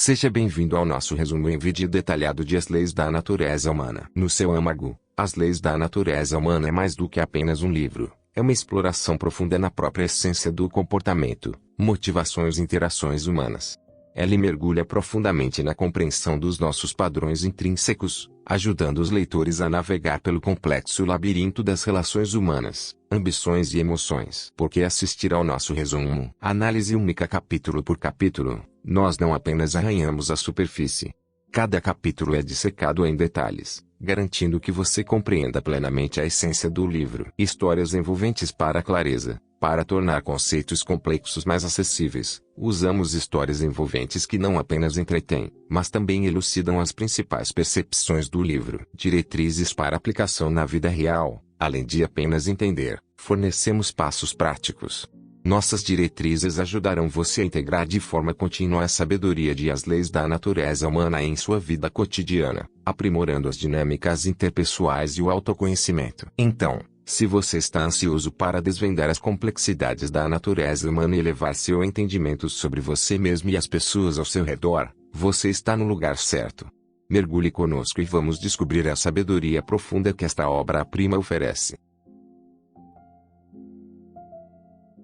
Seja bem-vindo ao nosso resumo em vídeo detalhado de As Leis da Natureza Humana. No seu âmago, As Leis da Natureza Humana é mais do que apenas um livro. É uma exploração profunda na própria essência do comportamento, motivações e interações humanas. Ela mergulha profundamente na compreensão dos nossos padrões intrínsecos, ajudando os leitores a navegar pelo complexo labirinto das relações humanas, ambições e emoções. Porque assistir ao nosso resumo, análise única capítulo por capítulo, nós não apenas arranhamos a superfície. Cada capítulo é dissecado em detalhes, garantindo que você compreenda plenamente a essência do livro. Histórias envolventes para a clareza. Para tornar conceitos complexos mais acessíveis, usamos histórias envolventes que não apenas entretêm, mas também elucidam as principais percepções do livro. Diretrizes para aplicação na vida real. Além de apenas entender, fornecemos passos práticos. Nossas diretrizes ajudarão você a integrar de forma contínua a sabedoria de As Leis da Natureza Humana em sua vida cotidiana, aprimorando as dinâmicas interpessoais e o autoconhecimento. Então, se você está ansioso para desvendar as complexidades da natureza humana e elevar seu entendimento sobre você mesmo e as pessoas ao seu redor, você está no lugar certo. Mergulhe conosco e vamos descobrir a sabedoria profunda que esta obra-prima oferece.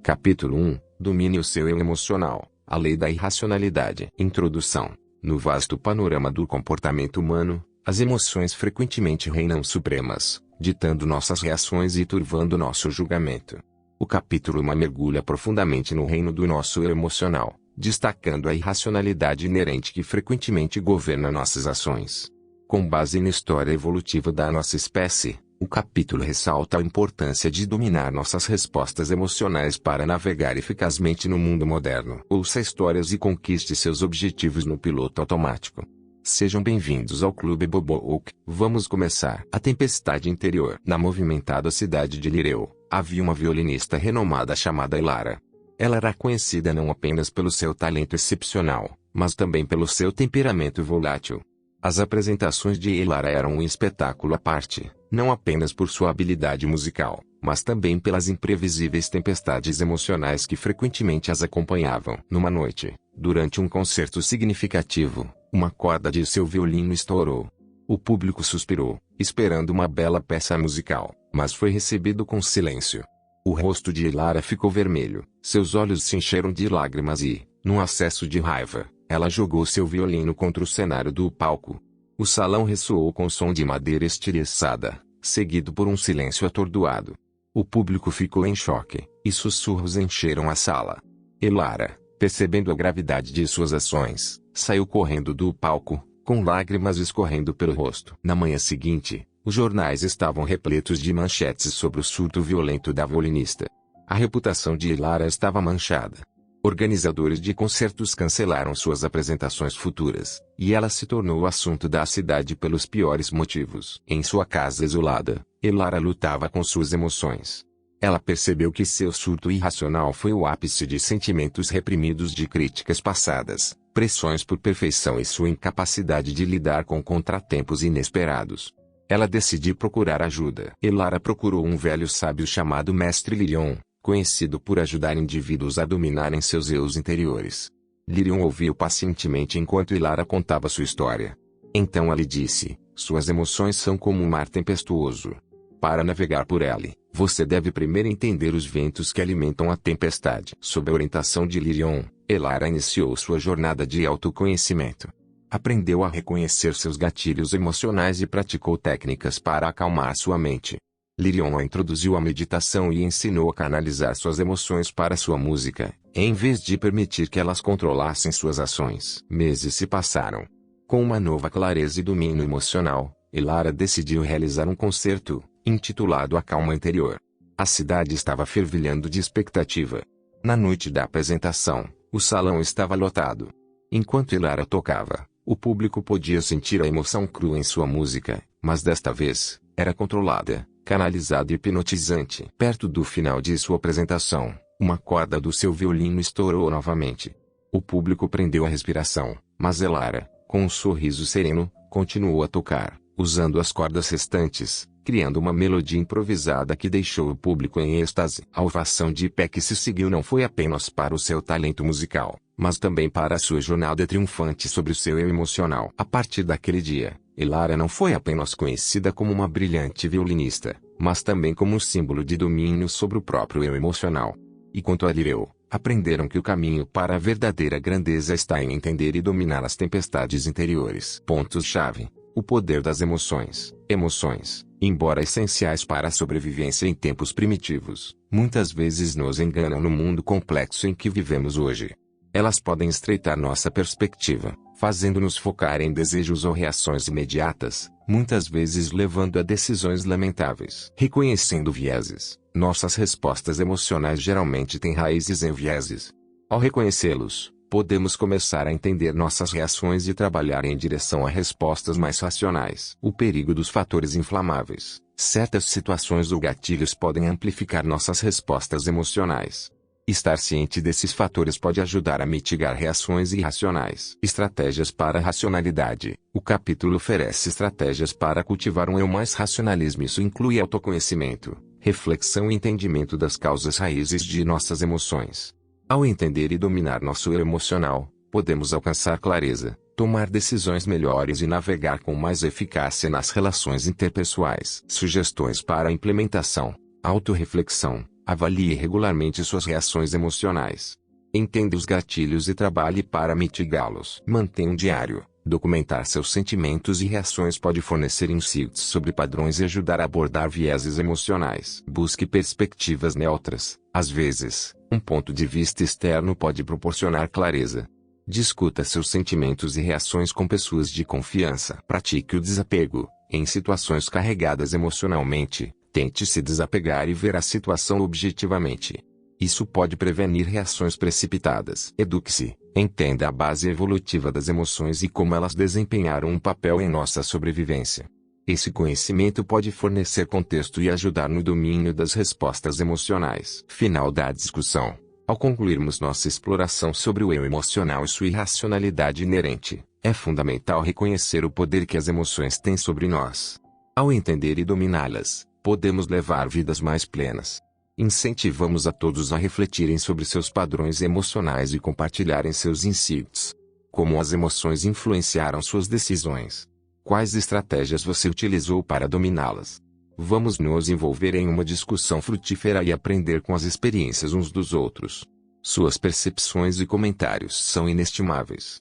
Capítulo 1 – Domine o seu eu emocional, a lei da irracionalidade. Introdução. No vasto panorama do comportamento humano, as emoções frequentemente reinam supremas, ditando nossas reações e turvando nosso julgamento. O capítulo 1 mergulha profundamente no reino do nosso eu emocional, destacando a irracionalidade inerente que frequentemente governa nossas ações. Com base na história evolutiva da nossa espécie, o capítulo ressalta a importância de dominar nossas respostas emocionais para navegar eficazmente no mundo moderno. Ouça histórias e conquiste seus objetivos no piloto automático. Sejam bem-vindos ao Clube Bobook. Vamos começar. A tempestade interior. Na movimentada cidade de Lireu, havia uma violinista renomada chamada Elara. Ela era conhecida não apenas pelo seu talento excepcional, mas também pelo seu temperamento volátil. As apresentações de Elara eram um espetáculo à parte, não apenas por sua habilidade musical, mas também pelas imprevisíveis tempestades emocionais que frequentemente as acompanhavam. Numa noite, durante um concerto significativo, uma corda de seu violino estourou. O público suspirou, esperando uma bela peça musical, mas foi recebido com silêncio. O rosto de Elara ficou vermelho, seus olhos se encheram de lágrimas e, num acesso de raiva, ela jogou seu violino contra o cenário do palco. O salão ressoou com som de madeira estilhaçada, seguido por um silêncio atordoado. O público ficou em choque, e sussurros encheram a sala. Elara, percebendo a gravidade de suas ações, saiu correndo do palco, com lágrimas escorrendo pelo rosto. Na manhã seguinte, os jornais estavam repletos de manchetes sobre o surto violento da violinista. A reputação de Elara estava manchada. Organizadores de concertos cancelaram suas apresentações futuras, e ela se tornou o assunto da cidade pelos piores motivos. Em sua casa isolada, Elara lutava com suas emoções. Ela percebeu que seu surto irracional foi o ápice de sentimentos reprimidos de críticas passadas, pressões por perfeição e sua incapacidade de lidar com contratempos inesperados. Ela decidiu procurar ajuda. Elara procurou um velho sábio chamado Mestre Lirion, conhecido por ajudar indivíduos a dominarem seus eus interiores. Lirion ouviu pacientemente enquanto Elara contava sua história. Então ela disse: suas emoções são como um mar tempestuoso. Para navegar por ele, você deve primeiro entender os ventos que alimentam a tempestade. Sob a orientação de Lirion, Elara iniciou sua jornada de autoconhecimento. Aprendeu a reconhecer seus gatilhos emocionais e praticou técnicas para acalmar sua mente. Lirion a introduziu à meditação e ensinou a canalizar suas emoções para sua música, em vez de permitir que elas controlassem suas ações. Meses se passaram. Com uma nova clareza e domínio emocional, Elara decidiu realizar um concerto, intitulado A Calma Interior. A cidade estava fervilhando de expectativa. Na noite da apresentação, o salão estava lotado. Enquanto Elara tocava, o público podia sentir a emoção crua em sua música, mas desta vez, era controlada, canalizada e hipnotizante. Perto do final de sua apresentação, uma corda do seu violino estourou novamente. O público prendeu a respiração, mas Elara, com um sorriso sereno, continuou a tocar, usando as cordas restantes, criando uma melodia improvisada que deixou o público em êxtase. A ovação de pé que se seguiu não foi apenas para o seu talento musical, mas também para a sua jornada triunfante sobre o seu eu emocional. A partir daquele dia, Elara não foi apenas conhecida como uma brilhante violinista, mas também como um símbolo de domínio sobre o próprio eu emocional. E quanto a Lireu, aprenderam que o caminho para a verdadeira grandeza está em entender e dominar as tempestades interiores. Pontos-chave: o poder das emoções. Emoções, embora essenciais para a sobrevivência em tempos primitivos, muitas vezes nos enganam no mundo complexo em que vivemos hoje. Elas podem estreitar nossa perspectiva, fazendo-nos focar em desejos ou reações imediatas, muitas vezes levando a decisões lamentáveis. Reconhecendo vieses, nossas respostas emocionais geralmente têm raízes em vieses. Ao reconhecê-los, podemos começar a entender nossas reações e trabalhar em direção a respostas mais racionais. O perigo dos fatores inflamáveis. Certas situações ou gatilhos podem amplificar nossas respostas emocionais. Estar ciente desses fatores pode ajudar a mitigar reações irracionais. Estratégias para a racionalidade. O capítulo oferece estratégias para cultivar um eu mais racionalismo. Isso inclui autoconhecimento, reflexão e entendimento das causas raízes de nossas emoções. Ao entender e dominar nosso eu emocional, podemos alcançar clareza, tomar decisões melhores e navegar com mais eficácia nas relações interpessoais. Sugestões para a implementação. Autorreflexão. Avalie regularmente suas reações emocionais. Entenda os gatilhos e trabalhe para mitigá-los. Mantenha um diário. Documentar seus sentimentos e reações pode fornecer insights sobre padrões e ajudar a abordar vieses emocionais. Busque perspectivas neutras. Às vezes, um ponto de vista externo pode proporcionar clareza. Discuta seus sentimentos e reações com pessoas de confiança. Pratique o desapego. Em situações carregadas emocionalmente, tente se desapegar e ver a situação objetivamente. Isso pode prevenir reações precipitadas. Eduque-se. Entenda a base evolutiva das emoções e como elas desempenharam um papel em nossa sobrevivência. Esse conhecimento pode fornecer contexto e ajudar no domínio das respostas emocionais. Final da discussão. Ao concluirmos nossa exploração sobre o eu emocional e sua irracionalidade inerente, é fundamental reconhecer o poder que as emoções têm sobre nós. Ao entender e dominá-las, podemos levar vidas mais plenas. Incentivamos a todos a refletirem sobre seus padrões emocionais e compartilharem seus insights. Como as emoções influenciaram suas decisões? Quais estratégias você utilizou para dominá-las? Vamos nos envolver em uma discussão frutífera e aprender com as experiências uns dos outros. Suas percepções e comentários são inestimáveis.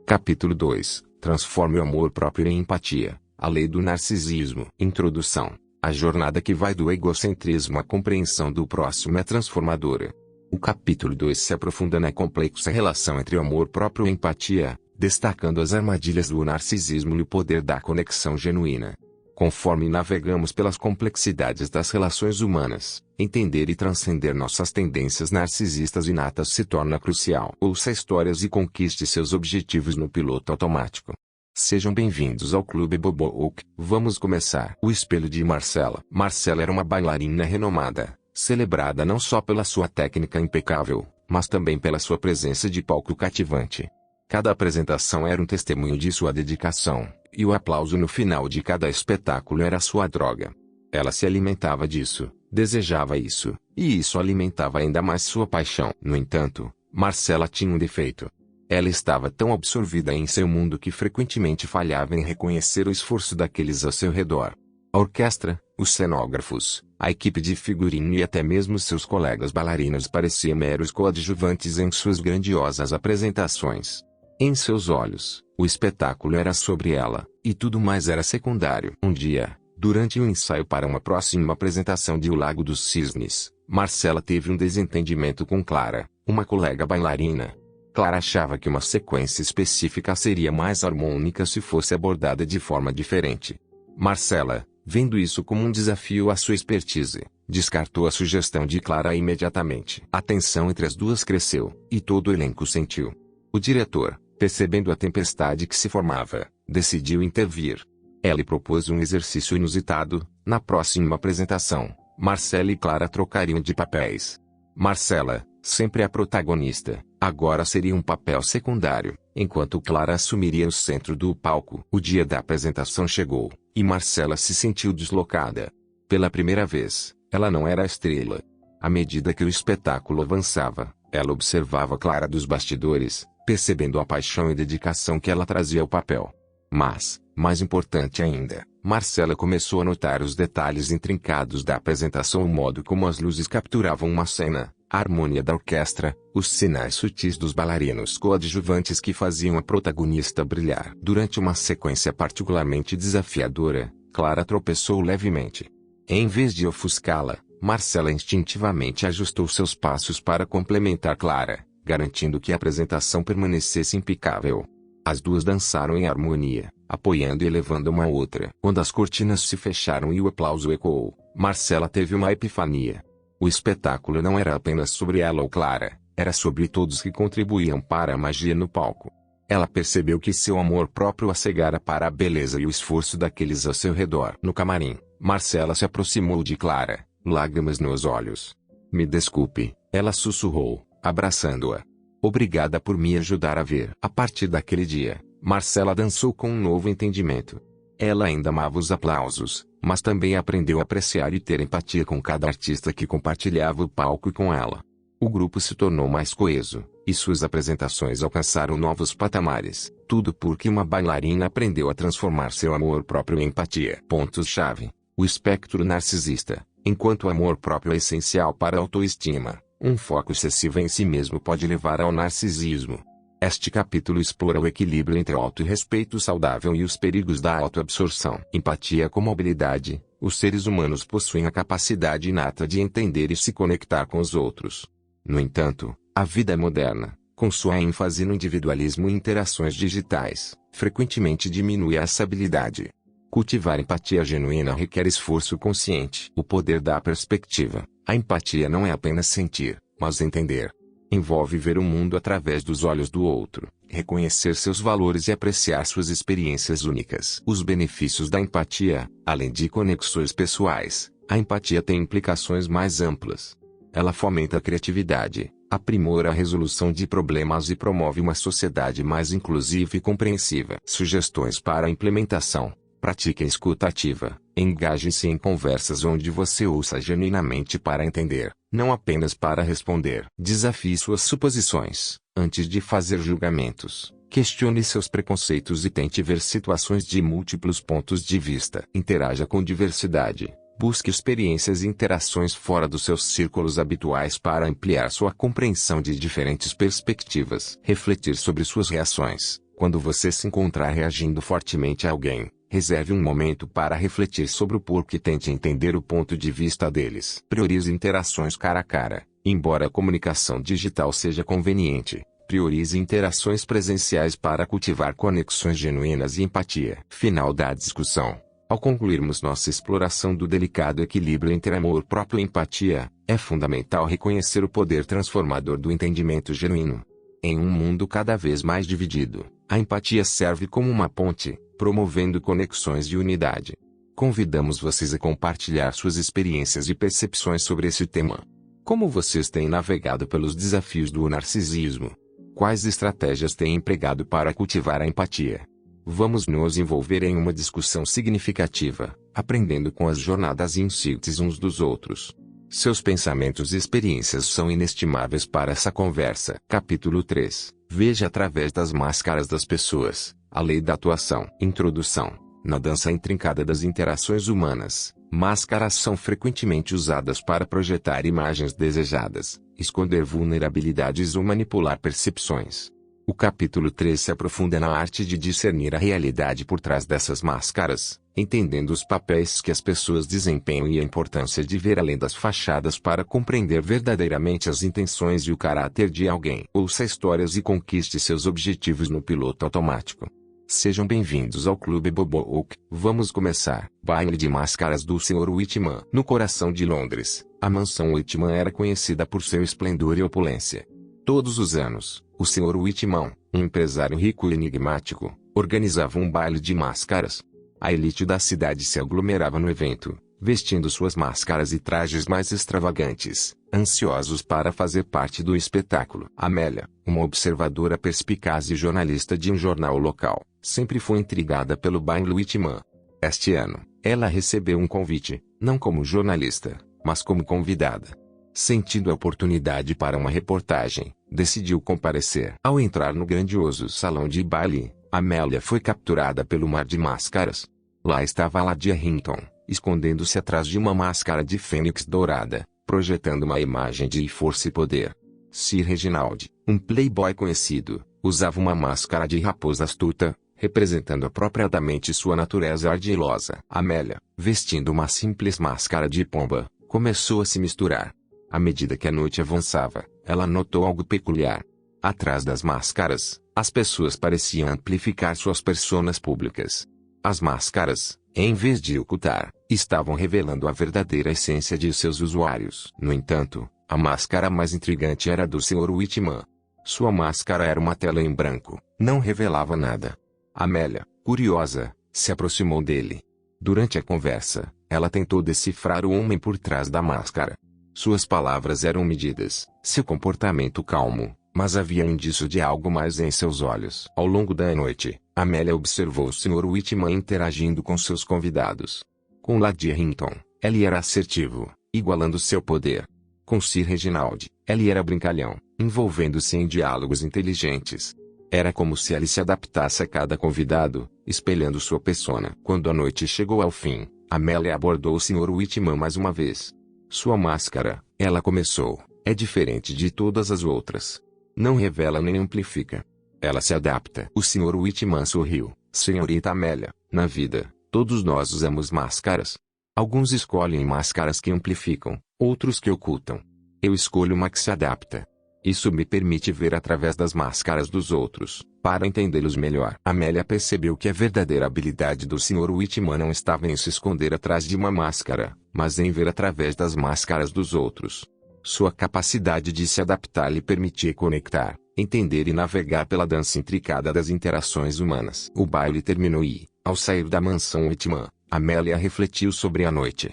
Capítulo 2. Transforme o amor próprio em empatia. A lei do narcisismo. Introdução. A jornada que vai do egocentrismo à compreensão do próximo é transformadora. O capítulo 2 se aprofunda na complexa relação entre o amor próprio e empatia, destacando as armadilhas do narcisismo e o poder da conexão genuína. Conforme navegamos pelas complexidades das relações humanas, entender e transcender nossas tendências narcisistas inatas se torna crucial. Ouça histórias e conquiste seus objetivos no piloto automático. Sejam bem-vindos ao Clube Bobook. Vamos começar. O espelho de Marcela. Marcela era uma bailarina renomada, celebrada não só pela sua técnica impecável, mas também pela sua presença de palco cativante. Cada apresentação era um testemunho de sua dedicação, e o aplauso no final de cada espetáculo era sua droga. Ela se alimentava disso, desejava isso, e isso alimentava ainda mais sua paixão. No entanto, Marcela tinha um defeito. Ela estava tão absorvida em seu mundo que frequentemente falhava em reconhecer o esforço daqueles ao seu redor. A orquestra, os cenógrafos, a equipe de figurino e até mesmo seus colegas bailarinos pareciam meros coadjuvantes em suas grandiosas apresentações. Em seus olhos, o espetáculo era sobre ela, e tudo mais era secundário. Um dia, durante um ensaio para uma próxima apresentação de O Lago dos Cisnes, Marcela teve um desentendimento com Clara, uma colega bailarina. Clara achava que uma sequência específica seria mais harmônica se fosse abordada de forma diferente. Marcela, vendo isso como um desafio à sua expertise, descartou a sugestão de Clara imediatamente. A tensão entre as duas cresceu, e todo o elenco sentiu. O diretor, percebendo a tempestade que se formava, decidiu intervir. Ela lhe propôs um exercício inusitado. Na próxima apresentação, Marcela e Clara trocariam de papéis. Marcela, sempre a protagonista, agora seria um papel secundário, enquanto Clara assumiria o centro do palco. O dia da apresentação chegou, e Marcela se sentiu deslocada. Pela primeira vez, ela não era a estrela. À medida que o espetáculo avançava, ela observava Clara dos bastidores, percebendo a paixão e dedicação que ela trazia ao papel. Mas, mais importante ainda, Marcela começou a notar os detalhes intrincados da apresentação, o modo como as luzes capturavam uma cena, a harmonia da orquestra, os sinais sutis dos bailarinos coadjuvantes que faziam a protagonista brilhar. Durante uma sequência particularmente desafiadora, Clara tropeçou levemente. Em vez de ofuscá-la, Marcela instintivamente ajustou seus passos para complementar Clara, garantindo que a apresentação permanecesse impecável. As duas dançaram em harmonia, apoiando e elevando uma a outra. Quando as cortinas se fecharam e o aplauso ecoou, Marcela teve uma epifania. O espetáculo não era apenas sobre ela ou Clara, era sobre todos que contribuíam para a magia no palco. Ela percebeu que seu amor próprio a cegara para a beleza e o esforço daqueles ao seu redor. No camarim, Marcela se aproximou de Clara, lágrimas nos olhos. "Me desculpe", ela sussurrou, abraçando-a. "Obrigada por me ajudar a ver." A partir daquele dia, Marcela dançou com um novo entendimento. Ela ainda amava os aplausos, mas também aprendeu a apreciar e ter empatia com cada artista que compartilhava o palco com ela. O grupo se tornou mais coeso, e suas apresentações alcançaram novos patamares, tudo porque uma bailarina aprendeu a transformar seu amor próprio em empatia. Pontos-chave: o espectro narcisista. Enquanto o amor próprio é essencial para a autoestima, um foco excessivo em si mesmo pode levar ao narcisismo. Este capítulo explora o equilíbrio entre o autorrespeito saudável e os perigos da autoabsorção. Empatia como habilidade. Os seres humanos possuem a capacidade inata de entender e se conectar com os outros. No entanto, a vida moderna, com sua ênfase no individualismo e interações digitais, frequentemente diminui essa habilidade. Cultivar empatia genuína requer esforço consciente. O poder da perspectiva. A empatia não é apenas sentir, mas entender. Envolve ver o mundo através dos olhos do outro, reconhecer seus valores e apreciar suas experiências únicas. Os benefícios da empatia: além de conexões pessoais, a empatia tem implicações mais amplas. Ela fomenta a criatividade, aprimora a resolução de problemas e promove uma sociedade mais inclusiva e compreensiva. Sugestões para a implementação: pratique a escuta ativa. Engaje-se em conversas onde você ouça genuinamente para entender, não apenas para responder. Desafie suas suposições. Antes de fazer julgamentos, questione seus preconceitos e tente ver situações de múltiplos pontos de vista. Interaja com diversidade. Busque experiências e interações fora dos seus círculos habituais para ampliar sua compreensão de diferentes perspectivas. Refletir sobre suas reações. Quando você se encontrar reagindo fortemente a alguém, reserve um momento para refletir sobre o porquê e tente entender o ponto de vista deles. Priorize interações cara a cara. Embora a comunicação digital seja conveniente, priorize interações presenciais para cultivar conexões genuínas e empatia. Final da discussão. Ao concluirmos nossa exploração do delicado equilíbrio entre amor próprio e empatia, é fundamental reconhecer o poder transformador do entendimento genuíno. Em um mundo cada vez mais dividido, a empatia serve como uma ponte, promovendo conexões de unidade. Convidamos vocês a compartilhar suas experiências e percepções sobre esse tema. Como vocês têm navegado pelos desafios do narcisismo? Quais estratégias têm empregado para cultivar a empatia? Vamos nos envolver em uma discussão significativa, aprendendo com as jornadas e insights uns dos outros. Seus pensamentos e experiências são inestimáveis para essa conversa. Capítulo 3. Veja através das máscaras das pessoas. A lei da atuação. Introdução. Na dança intrincada das interações humanas, máscaras são frequentemente usadas para projetar imagens desejadas, esconder vulnerabilidades ou manipular percepções. O capítulo 3 se aprofunda na arte de discernir a realidade por trás dessas máscaras, entendendo os papéis que as pessoas desempenham e a importância de ver além das fachadas para compreender verdadeiramente as intenções e o caráter de alguém. Ouça histórias e conquiste seus objetivos no piloto automático. Sejam bem-vindos ao Clube Bobook. Vamos começar. Baile de Máscaras do Sr. Whitman. No coração de Londres, a mansão Whitman era conhecida por seu esplendor e opulência. Todos os anos, o Sr. Whitman, um empresário rico e enigmático, organizava um baile de máscaras. A elite da cidade se aglomerava no evento, vestindo suas máscaras e trajes mais extravagantes, ansiosos para fazer parte do espetáculo. Amélia, uma observadora perspicaz e jornalista de um jornal local, sempre foi intrigada pelo baile Whitman. Este ano, ela recebeu um convite, não como jornalista, mas como convidada. Sentindo a oportunidade para uma reportagem, decidiu comparecer. Ao entrar no grandioso salão de baile, Amélia foi capturada pelo mar de máscaras. Lá estava Lydia Hinton, escondendo-se atrás de uma máscara de fênix dourada, projetando uma imagem de força e poder. Sir Reginald, um playboy conhecido, usava uma máscara de raposa astuta, representando apropriadamente sua natureza ardilosa. Amélia, vestindo uma simples máscara de pomba, começou a se misturar. À medida que a noite avançava, ela notou algo peculiar. Atrás das máscaras, as pessoas pareciam amplificar suas personas públicas. As máscaras, em vez de ocultar, estavam revelando a verdadeira essência de seus usuários. No entanto, a máscara mais intrigante era a do Sr. Whitman. Sua máscara era uma tela em branco, não revelava nada. Amélia, curiosa, se aproximou dele. Durante a conversa, ela tentou decifrar o homem por trás da máscara. Suas palavras eram medidas, seu comportamento calmo, mas havia indício de algo mais em seus olhos. Ao longo da noite, Amélia observou o Sr. Whitman interagindo com seus convidados. Com Lydia Hinton, ele era assertivo, igualando seu poder. Com Sir Reginald, ele era brincalhão, envolvendo-se em diálogos inteligentes. Era como se ele se adaptasse a cada convidado, espelhando sua persona. Quando a noite chegou ao fim, Amélia abordou o Sr. Whitman mais uma vez. Sua máscara, ela começou, é diferente de todas as outras. Não revela nem amplifica. Ela se adapta. O Sr. Whitman sorriu. Senhorita Amélia, na vida, todos nós usamos máscaras. Alguns escolhem máscaras que amplificam, outros que ocultam. Eu escolho uma que se adapta. Isso me permite ver através das máscaras dos outros, para entendê-los melhor. Amélia percebeu que a verdadeira habilidade do Sr. Whitman não estava em se esconder atrás de uma máscara, mas em ver através das máscaras dos outros. Sua capacidade de se adaptar lhe permitia conectar, entender e navegar pela dança intricada das interações humanas. O baile terminou e, ao sair da mansão Whitman, Amélia refletiu sobre a noite.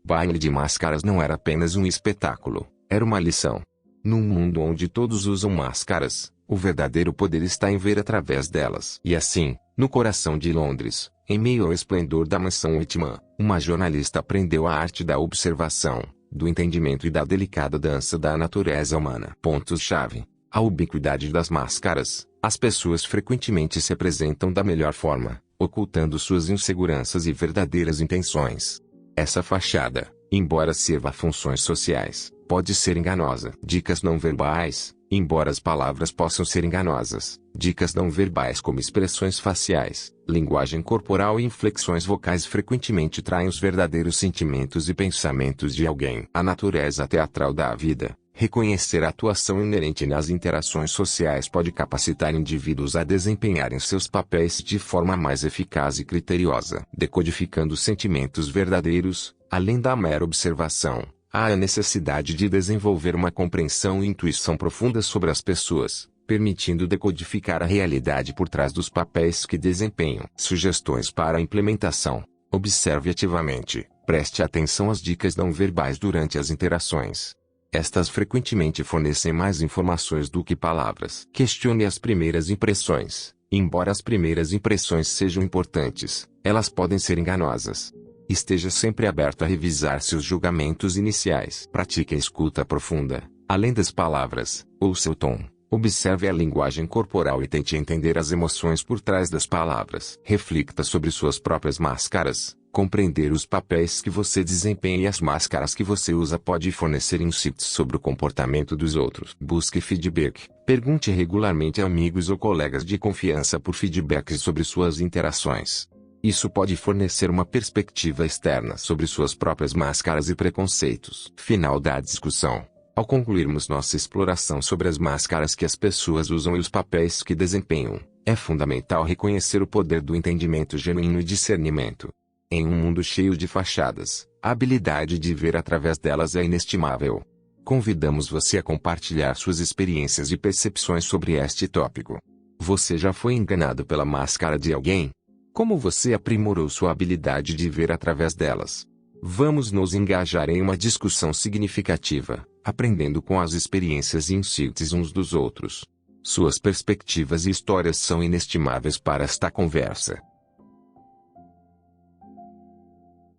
Baile de máscaras não era apenas um espetáculo, era uma lição. Num mundo onde todos usam máscaras, o verdadeiro poder está em ver através delas. E assim, no coração de Londres, em meio ao esplendor da mansão Whitman, uma jornalista aprendeu a arte da observação, do entendimento e da delicada dança da natureza humana. Pontos-chave: a ubiquidade das máscaras. As pessoas frequentemente se apresentam da melhor forma, ocultando suas inseguranças e verdadeiras intenções. Essa fachada, embora sirva a funções sociais, pode ser enganosa. Dicas não verbais. Embora as palavras possam ser enganosas, dicas não verbais como expressões faciais, linguagem corporal e inflexões vocais frequentemente traem os verdadeiros sentimentos e pensamentos de alguém. A natureza teatral da vida. Reconhecer a atuação inerente nas interações sociais pode capacitar indivíduos a desempenharem seus papéis de forma mais eficaz e criteriosa. Decodificando sentimentos verdadeiros, além da mera observação, há a necessidade de desenvolver uma compreensão e intuição profunda sobre as pessoas, permitindo decodificar a realidade por trás dos papéis que desempenham. Sugestões para a implementação: observe ativamente, preste atenção às dicas não verbais durante as interações. Estas frequentemente fornecem mais informações do que palavras. Questione as primeiras impressões. Embora as primeiras impressões sejam importantes, elas podem ser enganosas. Esteja sempre aberto a revisar seus julgamentos iniciais. Pratique a escuta profunda. Além das palavras, ouça o tom. Observe a linguagem corporal e tente entender as emoções por trás das palavras. Reflita sobre suas próprias máscaras. Compreender os papéis que você desempenha e as máscaras que você usa pode fornecer insights sobre o comportamento dos outros. Busque feedback. Pergunte regularmente a amigos ou colegas de confiança por feedbacks sobre suas interações. Isso pode fornecer uma perspectiva externa sobre suas próprias máscaras e preconceitos. Final da discussão. Ao concluirmos nossa exploração sobre as máscaras que as pessoas usam e os papéis que desempenham, é fundamental reconhecer o poder do entendimento genuíno e discernimento. Em um mundo cheio de fachadas, a habilidade de ver através delas é inestimável. Convidamos você a compartilhar suas experiências e percepções sobre este tópico. Você já foi enganado pela máscara de alguém? Como você aprimorou sua habilidade de ver através delas? Vamos nos engajar em uma discussão significativa, aprendendo com as experiências e insights uns dos outros. Suas perspectivas e histórias são inestimáveis para esta conversa.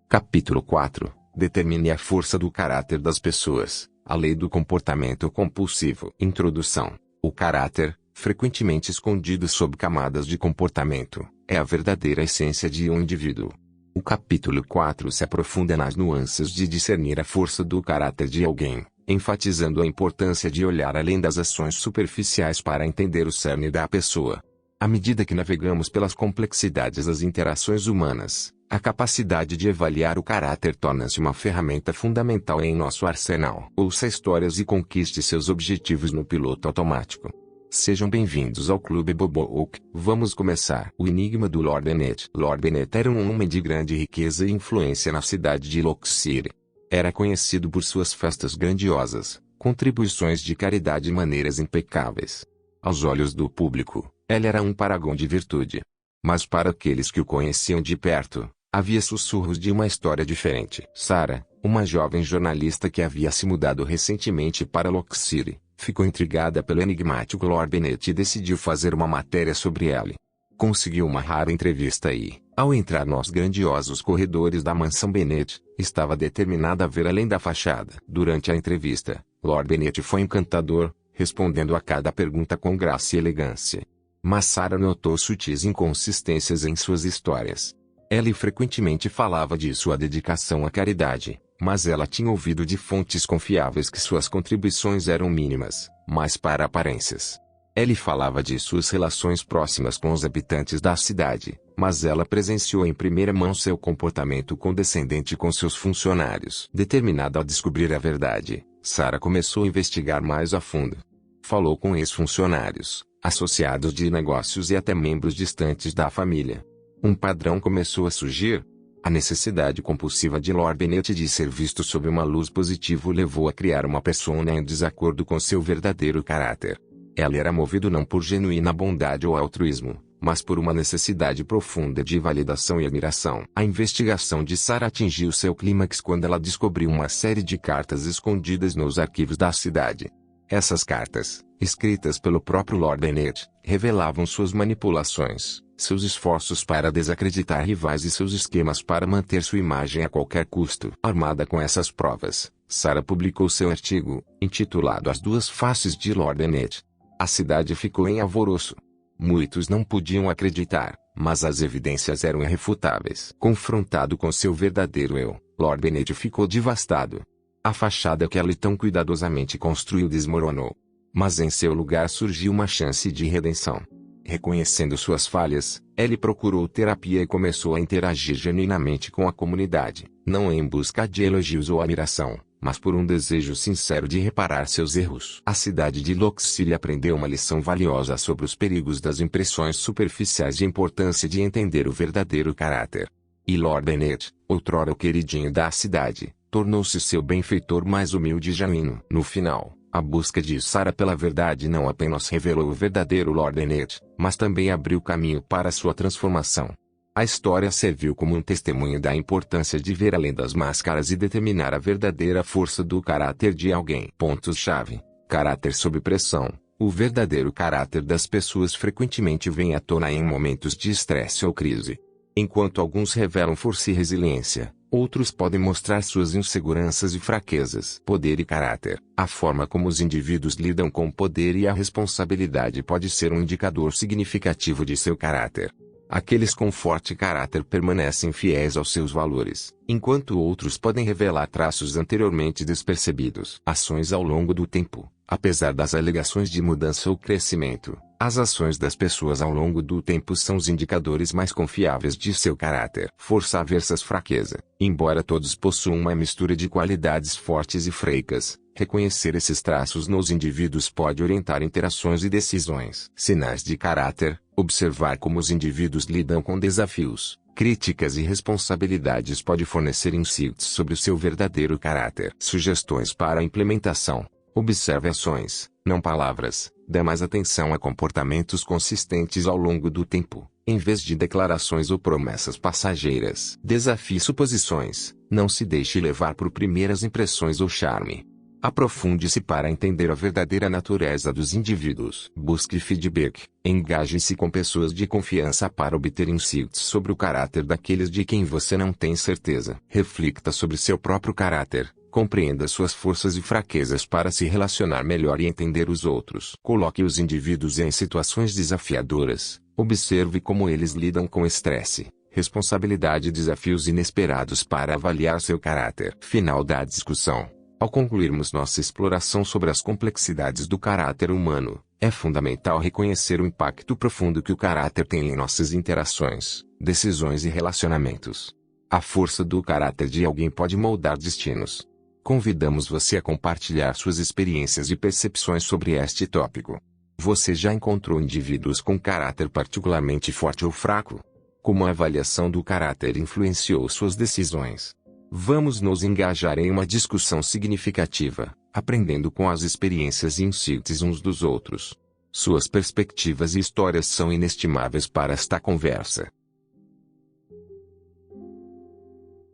Capítulo 4. Determine a força do caráter das pessoas. A lei do comportamento compulsivo. Introdução. O caráter, frequentemente escondido sob camadas de comportamento, é a verdadeira essência de um indivíduo. O capítulo 4 se aprofunda nas nuances de discernir a força do caráter de alguém, enfatizando a importância de olhar além das ações superficiais para entender o cerne da pessoa. À medida que navegamos pelas complexidades das interações humanas, a capacidade de avaliar o caráter torna-se uma ferramenta fundamental em nosso arsenal. Ouça histórias e conquiste seus objetivos no piloto automático. Sejam bem-vindos ao Clube Bobook. Vamos começar. O enigma do Lord Bennett. Lord Bennett era um homem de grande riqueza e influência na cidade de Lock City. Era conhecido por suas festas grandiosas, contribuições de caridade e maneiras impecáveis. Aos olhos do público, ele era um paragão de virtude. Mas para aqueles que o conheciam de perto, havia sussurros de uma história diferente. Sarah, uma jovem jornalista que havia se mudado recentemente para Lock City, ficou intrigada pelo enigmático Lord Bennett e decidiu fazer uma matéria sobre ele. Conseguiu uma rara entrevista e, ao entrar nos grandiosos corredores da mansão Bennett, estava determinada a ver além da fachada. Durante a entrevista, Lord Bennett foi encantador, respondendo a cada pergunta com graça e elegância. Mas Sarah notou sutis inconsistências em suas histórias. Ele frequentemente falava de sua dedicação à caridade, mas ela tinha ouvido de fontes confiáveis que suas contribuições eram mínimas, mas para aparências. Ele falava de suas relações próximas com os habitantes da cidade, mas ela presenciou em primeira mão seu comportamento condescendente com seus funcionários. Determinada a descobrir a verdade, Sarah começou a investigar mais a fundo. Falou com ex-funcionários, associados de negócios e até membros distantes da família. Um padrão começou a surgir. A necessidade compulsiva de Lord Bennett de ser visto sob uma luz positiva o levou a criar uma persona em desacordo com seu verdadeiro caráter. Ele era movido não por genuína bondade ou altruísmo, mas por uma necessidade profunda de validação e admiração. A investigação de Sarah atingiu seu clímax quando ela descobriu uma série de cartas escondidas nos arquivos da cidade. Essas cartas, escritas pelo próprio Lord Bennett, revelavam suas manipulações, seus esforços para desacreditar rivais e seus esquemas para manter sua imagem a qualquer custo. Armada com essas provas, Sarah publicou seu artigo, intitulado As Duas Faces de Lord Bennett. A cidade ficou em alvoroço. Muitos não podiam acreditar, mas as evidências eram irrefutáveis. Confrontado com seu verdadeiro eu, Lord Bennett ficou devastado. A fachada que ele tão cuidadosamente construiu desmoronou. Mas em seu lugar surgiu uma chance de redenção. Reconhecendo suas falhas, ele procurou terapia e começou a interagir genuinamente com a comunidade, não em busca de elogios ou admiração, mas por um desejo sincero de reparar seus erros. A cidade de Lock City aprendeu uma lição valiosa sobre os perigos das impressões superficiais e a importância de entender o verdadeiro caráter. E Lord Bennett, outrora o queridinho da cidade, tornou-se seu benfeitor mais humilde e genuíno. No final, a busca de Sarah pela verdade não apenas revelou o verdadeiro Lord Bennett, mas também abriu caminho para sua transformação. A história serviu como um testemunho da importância de ver além das máscaras e determinar a verdadeira força do caráter de alguém. Pontos-chave: caráter sob pressão. O verdadeiro caráter das pessoas frequentemente vem à tona em momentos de estresse ou crise. Enquanto alguns revelam força e resiliência, outros podem mostrar suas inseguranças e fraquezas. Poder e caráter. A forma como os indivíduos lidam com o poder e a responsabilidade pode ser um indicador significativo de seu caráter. Aqueles com forte caráter permanecem fiéis aos seus valores, enquanto outros podem revelar traços anteriormente despercebidos. Ações ao longo do tempo. Apesar das alegações de mudança ou crescimento, as ações das pessoas ao longo do tempo são os indicadores mais confiáveis de seu caráter. Força versus fraqueza. Embora todos possuam uma mistura de qualidades fortes e fracas, reconhecer esses traços nos indivíduos pode orientar interações e decisões. Sinais de caráter. Observar como os indivíduos lidam com desafios, críticas e responsabilidades pode fornecer insights sobre o seu verdadeiro caráter. Sugestões para a implementação. Observe ações, não palavras. Dê mais atenção a comportamentos consistentes ao longo do tempo, em vez de declarações ou promessas passageiras. Desafie suposições. Não se deixe levar por primeiras impressões ou charme. Aprofunde-se para entender a verdadeira natureza dos indivíduos. Busque feedback. Engaje-se com pessoas de confiança para obter insights sobre o caráter daqueles de quem você não tem certeza. Reflita sobre seu próprio caráter. Compreenda suas forças e fraquezas para se relacionar melhor e entender os outros. Coloque os indivíduos em situações desafiadoras. Observe como eles lidam com estresse, responsabilidade e desafios inesperados para avaliar seu caráter. Final da discussão. Ao concluirmos nossa exploração sobre as complexidades do caráter humano, é fundamental reconhecer o impacto profundo que o caráter tem em nossas interações, decisões e relacionamentos. A força do caráter de alguém pode moldar destinos. Convidamos você a compartilhar suas experiências e percepções sobre este tópico. Você já encontrou indivíduos com caráter particularmente forte ou fraco? Como a avaliação do caráter influenciou suas decisões? Vamos nos engajar em uma discussão significativa, aprendendo com as experiências e insights uns dos outros. Suas perspectivas e histórias são inestimáveis para esta conversa.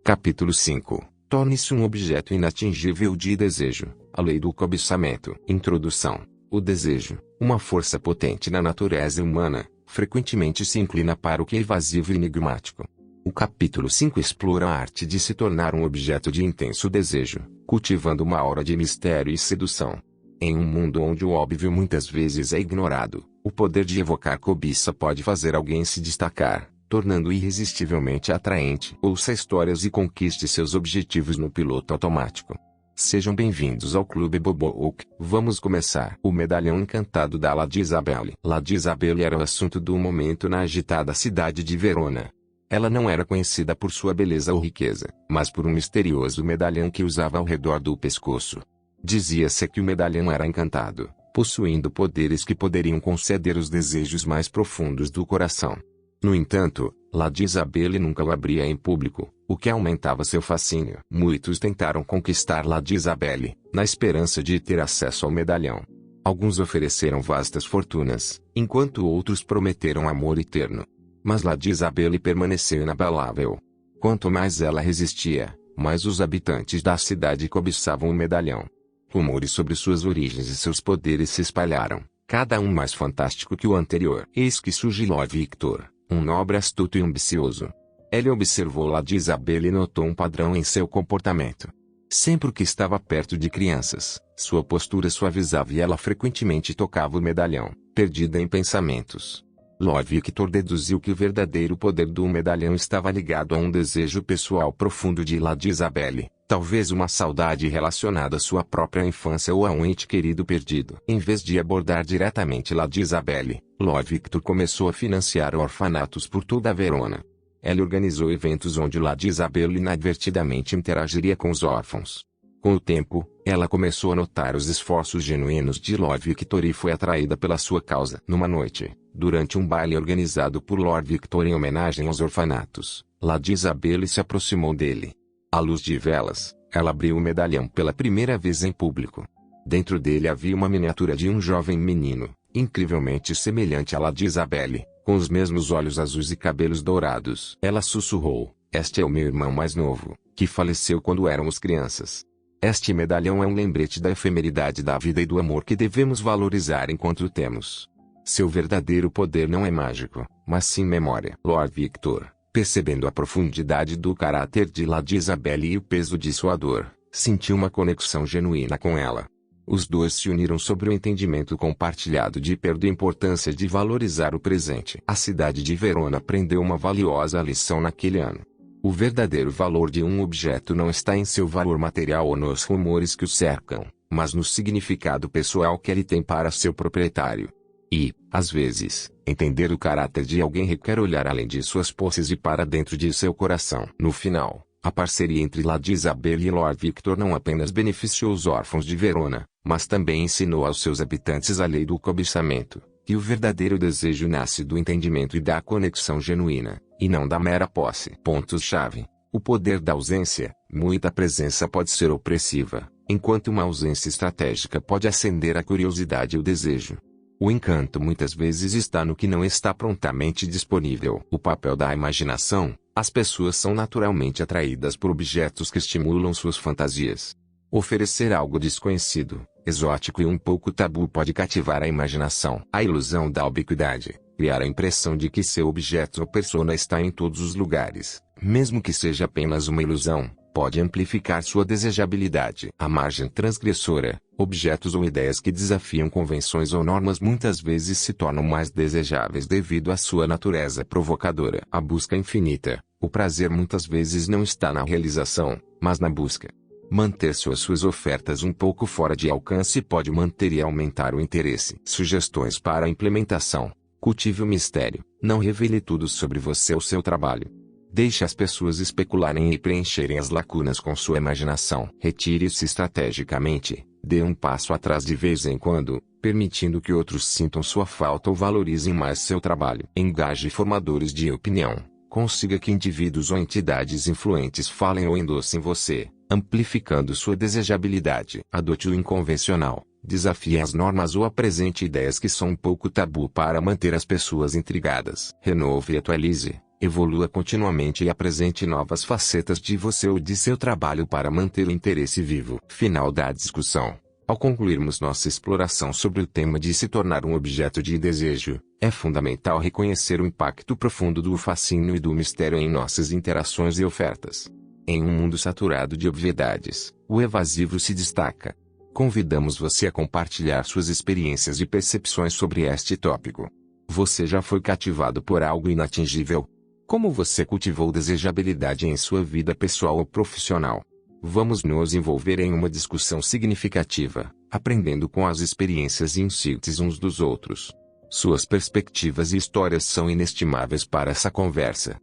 Capítulo 5. Torne-se um objeto inatingível de desejo. A lei do cobiçamento. Introdução. O desejo, uma força potente na natureza humana, frequentemente se inclina para o que é evasivo e enigmático. O capítulo 5 explora a arte de se tornar um objeto de intenso desejo, cultivando uma aura de mistério e sedução. Em um mundo onde o óbvio muitas vezes é ignorado, o poder de evocar cobiça pode fazer alguém se destacar, tornando-o irresistivelmente atraente. Ouça histórias e conquiste seus objetivos no piloto automático. Sejam bem-vindos ao Clube Bobook. Vamos começar. O medalhão encantado da Lady Isabelle. Lady Isabelle era o assunto do momento na agitada cidade de Verona. Ela não era conhecida por sua beleza ou riqueza, mas por um misterioso medalhão que usava ao redor do pescoço. Dizia-se que o medalhão era encantado, possuindo poderes que poderiam conceder os desejos mais profundos do coração. No entanto, Lady Isabelle nunca o abria em público, o que aumentava seu fascínio. Muitos tentaram conquistar Lady Isabelle, na esperança de ter acesso ao medalhão. Alguns ofereceram vastas fortunas, enquanto outros prometeram amor eterno. Mas Lady Isabelle permaneceu inabalável. Quanto mais ela resistia, mais os habitantes da cidade cobiçavam o medalhão. Rumores sobre suas origens e seus poderes se espalharam, cada um mais fantástico que o anterior. Eis que surge Lord Victor, um nobre astuto e ambicioso. Ele observou Lady Isabelle e notou um padrão em seu comportamento. Sempre que estava perto de crianças, sua postura suavizava e ela frequentemente tocava o medalhão, perdida em pensamentos. Lord Victor deduziu que o verdadeiro poder do medalhão estava ligado a um desejo pessoal profundo de Lady Isabelle, talvez uma saudade relacionada à sua própria infância ou a um ente querido perdido. Em vez de abordar diretamente Lady Isabelle, Lord Victor começou a financiar orfanatos por toda a Verona. Ele organizou eventos onde Lady Isabelle inadvertidamente interagiria com os órfãos. Com o tempo, ela começou a notar os esforços genuínos de Lord Victor e foi atraída pela sua causa. Numa noite, durante um baile organizado por Lord Victor em homenagem aos orfanatos, Lady Isabelle se aproximou dele. À luz de velas, ela abriu o medalhão pela primeira vez em público. Dentro dele havia uma miniatura de um jovem menino, incrivelmente semelhante a Lady Isabelle, com os mesmos olhos azuis e cabelos dourados. Ela sussurrou: "Este é o meu irmão mais novo, que faleceu quando éramos crianças." Este medalhão é um lembrete da efemeridade da vida e do amor que devemos valorizar enquanto o temos. Seu verdadeiro poder não é mágico, mas sim memória. Lord Victor, percebendo a profundidade do caráter de Lady Isabelle e o peso de sua dor, sentiu uma conexão genuína com ela. Os dois se uniram sobre o entendimento compartilhado de perda e importância de valorizar o presente. A cidade de Verona aprendeu uma valiosa lição naquele ano. O verdadeiro valor de um objeto não está em seu valor material ou nos rumores que o cercam, mas no significado pessoal que ele tem para seu proprietário. E, às vezes, entender o caráter de alguém requer olhar além de suas posses e para dentro de seu coração. No final, a parceria entre Lady Isabelle e Lord Victor não apenas beneficiou os órfãos de Verona, mas também ensinou aos seus habitantes a lei do cobiçamento, que o verdadeiro desejo nasce do entendimento e da conexão genuína, e não da mera posse. Pontos-chave. O poder da ausência. Muita presença pode ser opressiva, enquanto uma ausência estratégica pode acender a curiosidade e o desejo. O encanto muitas vezes está no que não está prontamente disponível. O papel da imaginação. As pessoas são naturalmente atraídas por objetos que estimulam suas fantasias. Oferecer algo desconhecido, exótico e um pouco tabu pode cativar a imaginação. A ilusão da ubiquidade. Criar a impressão de que seu objeto ou persona está em todos os lugares, mesmo que seja apenas uma ilusão, pode amplificar sua desejabilidade. A margem transgressora, objetos ou ideias que desafiam convenções ou normas muitas vezes se tornam mais desejáveis devido à sua natureza provocadora. A busca infinita, o prazer muitas vezes não está na realização, mas na busca. Manter suas ofertas um pouco fora de alcance pode manter e aumentar o interesse. Sugestões para a implementação. Cultive o mistério. Não revele tudo sobre você ou seu trabalho. Deixe as pessoas especularem e preencherem as lacunas com sua imaginação. Retire-se estrategicamente. Dê um passo atrás de vez em quando, permitindo que outros sintam sua falta ou valorizem mais seu trabalho. Engaje formadores de opinião. Consiga que indivíduos ou entidades influentes falem ou endossem você, amplificando sua desejabilidade. Adote o inconvencional. Desafie as normas ou apresente ideias que são um pouco tabu para manter as pessoas intrigadas. Renove e atualize. Evolua continuamente e apresente novas facetas de você ou de seu trabalho para manter o interesse vivo. Final da discussão. Ao concluirmos nossa exploração sobre o tema de se tornar um objeto de desejo, é fundamental reconhecer o impacto profundo do fascínio e do mistério em nossas interações e ofertas. Em um mundo saturado de obviedades, o evasivo se destaca. Convidamos você a compartilhar suas experiências e percepções sobre este tópico. Você já foi cativado por algo inatingível? Como você cultivou desejabilidade em sua vida pessoal ou profissional? Vamos nos envolver em uma discussão significativa, aprendendo com as experiências e insights uns dos outros. Suas perspectivas e histórias são inestimáveis para essa conversa.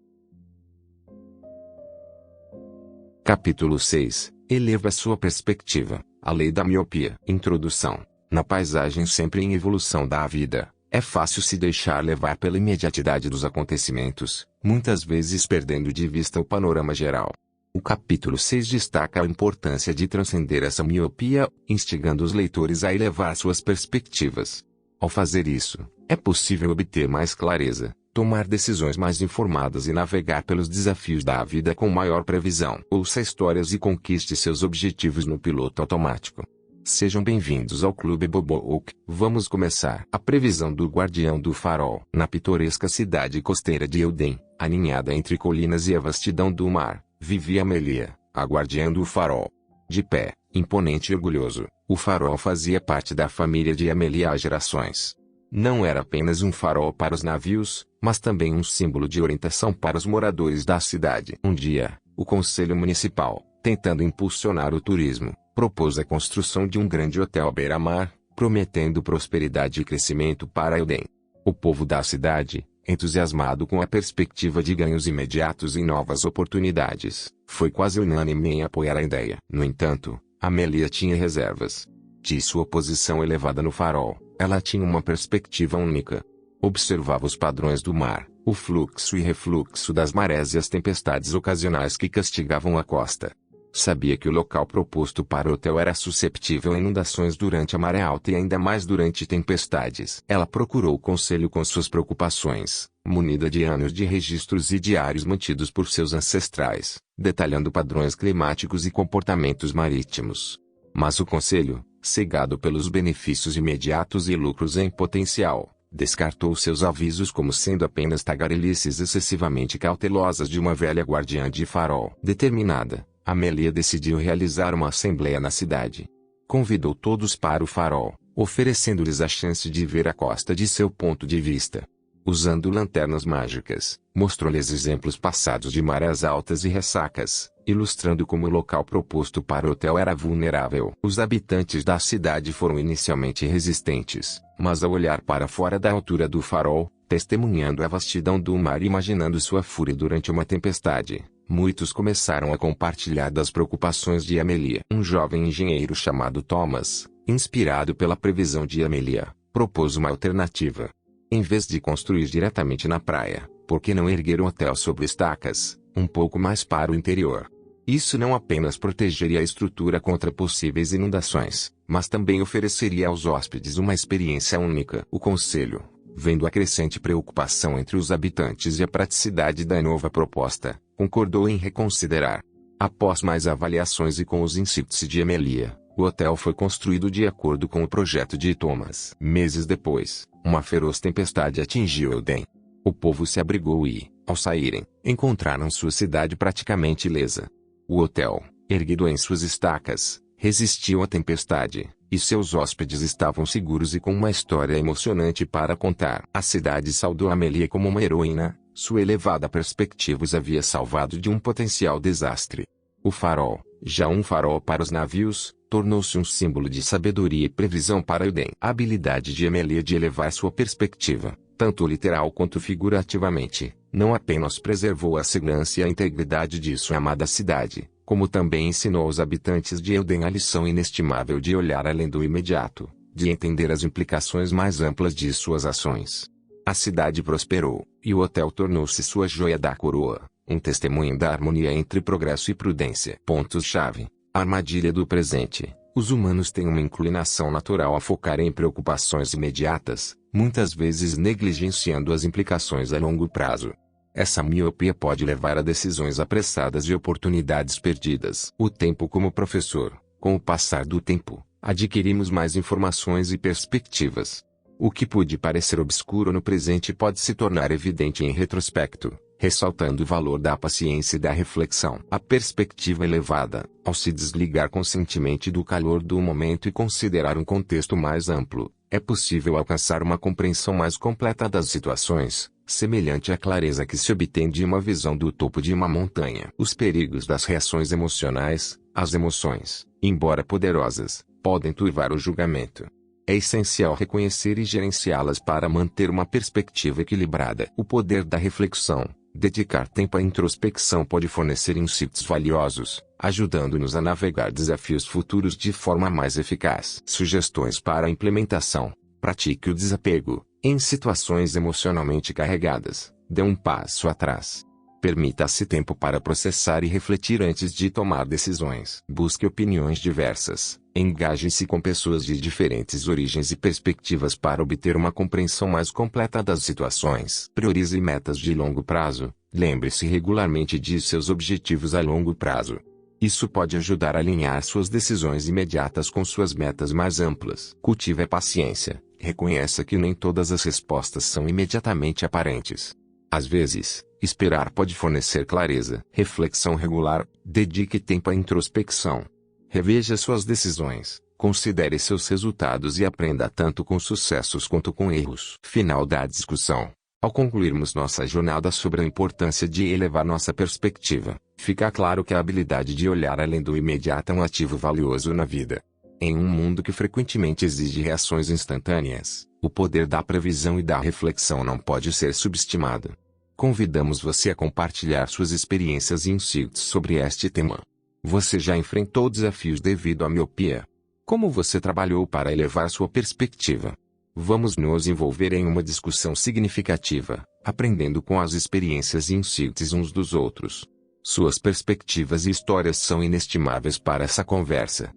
Capítulo 6. Eleva sua perspectiva. A lei da miopia. Introdução. Na paisagem sempre em evolução da vida, é fácil se deixar levar pela imediatidade dos acontecimentos, muitas vezes perdendo de vista o panorama geral. O capítulo 6 destaca a importância de transcender essa miopia, instigando os leitores a elevar suas perspectivas. Ao fazer isso, é possível obter mais clareza, tomar decisões mais informadas e navegar pelos desafios da vida com maior previsão. Ouça histórias e conquiste seus objetivos no piloto automático. Sejam bem-vindos ao Clube Bobook. Vamos começar. A previsão do Guardião do Farol. Na pitoresca cidade costeira de Eldin, aninhada entre colinas e a vastidão do mar, vivia Amelia, a guardiã do farol. De pé, imponente e orgulhoso, o farol fazia parte da família de Amelia há gerações. Não era apenas um farol para os navios, mas também um símbolo de orientação para os moradores da cidade. Um dia, o Conselho Municipal, tentando impulsionar o turismo, propôs a construção de um grande hotel à beira-mar, prometendo prosperidade e crescimento para Eldin. O povo da cidade, entusiasmado com a perspectiva de ganhos imediatos e novas oportunidades, foi quase unânime em apoiar a ideia. No entanto, Amelia tinha reservas. De sua posição elevada no farol, ela tinha uma perspectiva única. Observava os padrões do mar, o fluxo e refluxo das marés e as tempestades ocasionais que castigavam a costa. Sabia que o local proposto para o hotel era susceptível a inundações durante a maré alta e ainda mais durante tempestades. Ela procurou o conselho com suas preocupações, munida de anos de registros e diários mantidos por seus ancestrais, detalhando padrões climáticos e comportamentos marítimos. Mas o conselho, cegado pelos benefícios imediatos e lucros em potencial, descartou seus avisos como sendo apenas tagarelices excessivamente cautelosas de uma velha guardiã de farol. Determinada, Amelia decidiu realizar uma assembleia na cidade. Convidou todos para o farol, oferecendo-lhes a chance de ver a costa de seu ponto de vista. Usando lanternas mágicas, mostrou-lhes exemplos passados de marés altas e ressacas, ilustrando como o local proposto para o hotel era vulnerável. Os habitantes da cidade foram inicialmente resistentes, mas ao olhar para fora da altura do farol, testemunhando a vastidão do mar e imaginando sua fúria durante uma tempestade, muitos começaram a compartilhar das preocupações de Amelia. Um jovem engenheiro chamado Thomas, inspirado pela previsão de Amelia, propôs uma alternativa. Em vez de construir diretamente na praia, por que não erguer um hotel sobre estacas, um pouco mais para o interior? Isso não apenas protegeria a estrutura contra possíveis inundações, mas também ofereceria aos hóspedes uma experiência única. O conselho, vendo a crescente preocupação entre os habitantes e a praticidade da nova proposta, concordou em reconsiderar. Após mais avaliações e com os insights de Amelia, o hotel foi construído de acordo com o projeto de Thomas. Meses depois, uma feroz tempestade atingiu Eldin. O povo se abrigou e, ao saírem, encontraram sua cidade praticamente ilesa. O hotel, erguido em suas estacas, resistiu à tempestade, e seus hóspedes estavam seguros e com uma história emocionante para contar. A cidade saudou Amélie como uma heroína, sua elevada perspectiva os havia salvado de um potencial desastre. O farol, já um farol para os navios, tornou-se um símbolo de sabedoria e previsão para Euden. A habilidade de Amélie de elevar sua perspectiva, tanto literal quanto figurativamente, não apenas preservou a segurança e a integridade de sua amada cidade, como também ensinou aos habitantes de Euden a lição inestimável de olhar além do imediato, de entender as implicações mais amplas de suas ações. A cidade prosperou, e o hotel tornou-se sua joia da coroa, um testemunho da harmonia entre progresso e prudência. Pontos-chave: a armadilha do presente. Os humanos têm uma inclinação natural a focar em preocupações imediatas, muitas vezes negligenciando as implicações a longo prazo. Essa miopia pode levar a decisões apressadas e oportunidades perdidas. O tempo como professor. Com o passar do tempo, adquirimos mais informações e perspectivas. O que pode parecer obscuro no presente pode se tornar evidente em retrospecto, ressaltando o valor da paciência e da reflexão. A perspectiva elevada, ao se desligar conscientemente do calor do momento e considerar um contexto mais amplo, é possível alcançar uma compreensão mais completa das situações, semelhante à clareza que se obtém de uma visão do topo de uma montanha. Os perigos das reações emocionais. As emoções, embora poderosas, podem turvar o julgamento. É essencial reconhecer e gerenciá-las para manter uma perspectiva equilibrada. O poder da reflexão. Dedicar tempo à introspecção pode fornecer insights valiosos, ajudando-nos a navegar desafios futuros de forma mais eficaz. Sugestões para a implementação. Pratique o desapego. Em situações emocionalmente carregadas, dê um passo atrás. Permita-se tempo para processar e refletir antes de tomar decisões. Busque opiniões diversas. Engaje-se com pessoas de diferentes origens e perspectivas para obter uma compreensão mais completa das situações. Priorize metas de longo prazo. Lembre-se regularmente de seus objetivos a longo prazo. Isso pode ajudar a alinhar suas decisões imediatas com suas metas mais amplas. Cultive a paciência. Reconheça que nem todas as respostas são imediatamente aparentes. Às vezes, esperar pode fornecer clareza. Reflexão regular. Dedique tempo à introspecção. Reveja suas decisões, considere seus resultados e aprenda tanto com sucessos quanto com erros. Final da discussão. Ao concluirmos nossa jornada sobre a importância de elevar nossa perspectiva, fica claro que a habilidade de olhar além do imediato é um ativo valioso na vida. Em um mundo que frequentemente exige reações instantâneas, o poder da previsão e da reflexão não pode ser subestimado. Convidamos você a compartilhar suas experiências e insights sobre este tema. Você já enfrentou desafios devido à miopia? Como você trabalhou para elevar sua perspectiva? Vamos nos envolver em uma discussão significativa, aprendendo com as experiências e insights uns dos outros. Suas perspectivas e histórias são inestimáveis para essa conversa.